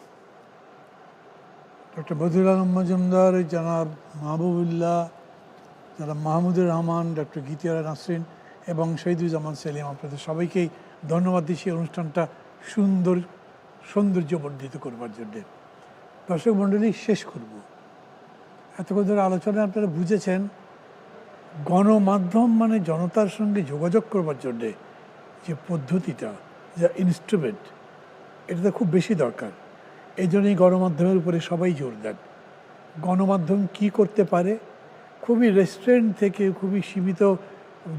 Doctor Badiul Alam Majumdar, জনাব মাহবুবুল্লাহ, জনাব মাহমুদুর রহমান, ডক্টর গীতিয়ারা নাসরিন এবং শহীদুজ্জামান সেলিম, আপনাদের সবাইকেই ধন্যবাদ দিচ্ছি অনুষ্ঠানটা সৌন্দর্যবর্ধিত করবার জন্যে। দর্শক মণ্ডলী, শেষ করব, এতক্ষণ ধরে আলোচনায় আপনারা বুঝেছেন গণমাধ্যম মানে জনতার সঙ্গে যোগাযোগ করবার জন্যে যে পদ্ধতিটা, যা ইনস্ট্রুমেন্ট, এটাতে খুব বেশি দরকার। এই জন্যই গণমাধ্যমের উপরে সবাই জোর দেন। গণমাধ্যম কি করতে পারে, খুবই রেস্টুরেন্ট থেকে খুবই সীমিত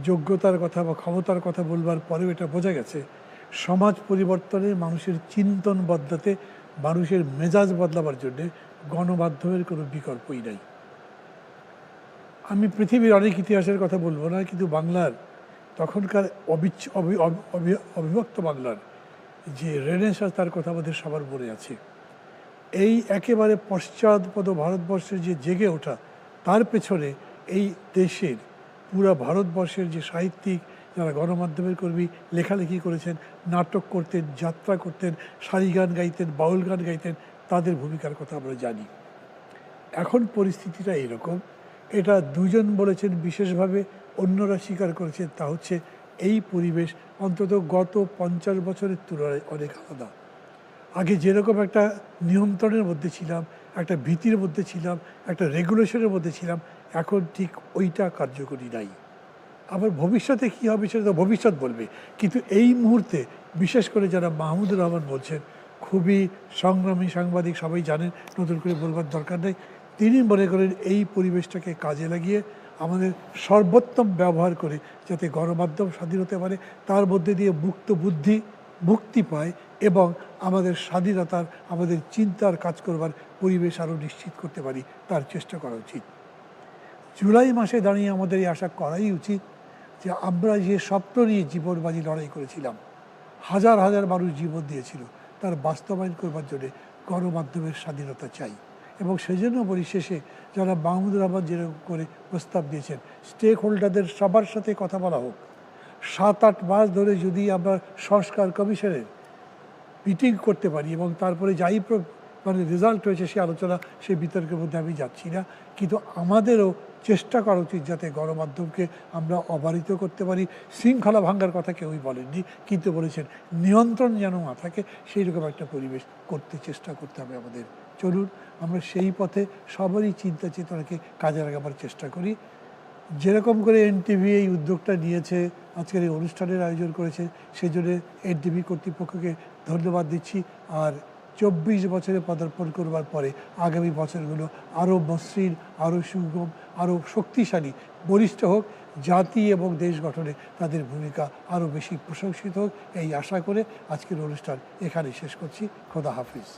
যোগ্যতার কথা বা ক্ষমতার কথা বলবার পরেও এটা বোঝা গেছে সমাজ পরিবর্তনে, মানুষের চিন্তন বদলাতে, মানুষের মেজাজ বদলাবার জন্যে গণমাধ্যমের কোনো বিকল্পই নাই। আমি পৃথিবীর অনেক ইতিহাসের কথা বলবো না, কিন্তু বাংলার তখনকার অবিভক্ত বাংলার যে রেনেসাঁস, তার কথা আমাদের সবার মনে আছে। এই একেবারে পশ্চাৎপদ ভারতবর্ষের যে জেগে ওঠা, তার পেছনে এই দেশের পুরা ভারতবর্ষের যে সাহিত্যিক, যারা গণমাধ্যমের কর্মী, লেখালেখি করেছেন, নাটক করতেন, যাত্রা করতেন, সারি গান গাইতেন, বাউল গান গাইতেন, তাদের ভূমিকার কথা আমরা জানি। এখন পরিস্থিতিটা এরকম, এটা দুজন বলেছেন বিশেষভাবে, অন্যরা স্বীকার করেছেন, তা হচ্ছে এই পরিবেশ অন্তত গত 50 বছরের তুলনায় অনেক আলাদা। আগে যেরকম একটা নিয়ন্ত্রণের মধ্যে ছিলাম, একটা ভীতির মধ্যে ছিলাম, একটা রেগুলেশনের মধ্যে ছিলাম, এখন ঠিক ওইটা কার্যকরী নাই। আবার ভবিষ্যতে কী হবে সেটা তো ভবিষ্যৎ বলবে, কিন্তু এই মুহূর্তে বিশেষ করে যারা মাহমুদুর রহমান বলছেন, খুবই সংগ্রামী সাংবাদিক, সবাই জানেন, নতুন করে বলবার দরকার নেই, তিনি মনে করেন এই পরিবেশটাকে কাজে লাগিয়ে আমাদের সর্বোত্তম ব্যবহার করে যাতে গণমাধ্যম স্বাধীন হতে পারে, তার মধ্যে দিয়ে মুক্ত বুদ্ধি মুক্তি পায় এবং আমাদের স্বাধীনতার, আমাদের চিন্তার কাজ করবার পরিবেশ আরও নিশ্চিত করতে পারি, তার চেষ্টা করা উচিত। জুলাই মাসে দাঁড়িয়ে আমাদের এই আশা করাই উচিত যে আমরা যে স্বপ্ন নিয়ে জীবনবাজি লড়াই করেছিলাম, হাজার হাজার মানুষ জীবন দিয়েছিল, তার বাস্তবায়ন করবার জন্য গণমাধ্যমের স্বাধীনতা চাই। এবং সেজন্য বলি শেষে, যারা মাহমুদুর রহমান যেরকম করে প্রস্তাব দিয়েছেন, স্টেক হোল্ডারদের সবার সাথে কথা বলা হোক। 7-8 মাস ধরে যদি আমরা সংস্কার কমিশনের মিটিং করতে পারি এবং তারপরে যাই মানে রেজাল্ট হয়েছে সে আলোচনা, সে বিতর্কের মধ্যে আমি যাচ্ছি না, কিন্তু আমাদেরও চেষ্টা করা উচিত যাতে গণমাধ্যমকে আমরা অবারিত করতে পারি। শৃঙ্খলা ভাঙ্গার কথা কেউই বলেননি, কিন্তু বলেছেন নিয়ন্ত্রণ যেন না থাকে, সেই রকম একটা পরিবেশ করতে চেষ্টা করতে হবে আমাদের। চলুন আমরা সেই পথে সবারই চিন্তা চেতনাকে কাজে লাগাবার চেষ্টা করি। যেরকম করে এনটিভি এই উদ্যোগটা নিয়েছে, আজকের এই অনুষ্ঠানের আয়োজন করেছে, সেই জন্য এনটিভি কর্তৃপক্ষকে ধন্যবাদ দিচ্ছি। আর 24 বছরে পদার্পণ করবার পরে আগামী বছরগুলো আরও মসৃণ, আরও সুগম, আরও শক্তিশালী, বলিষ্ঠ হোক, জাতি এবং দেশ গঠনে তাদের ভূমিকা আরও বেশি প্রশংসিত হোক, এই আশা করে আজকের অনুষ্ঠান এখানে শেষ করছি। খোদা হাফিজ।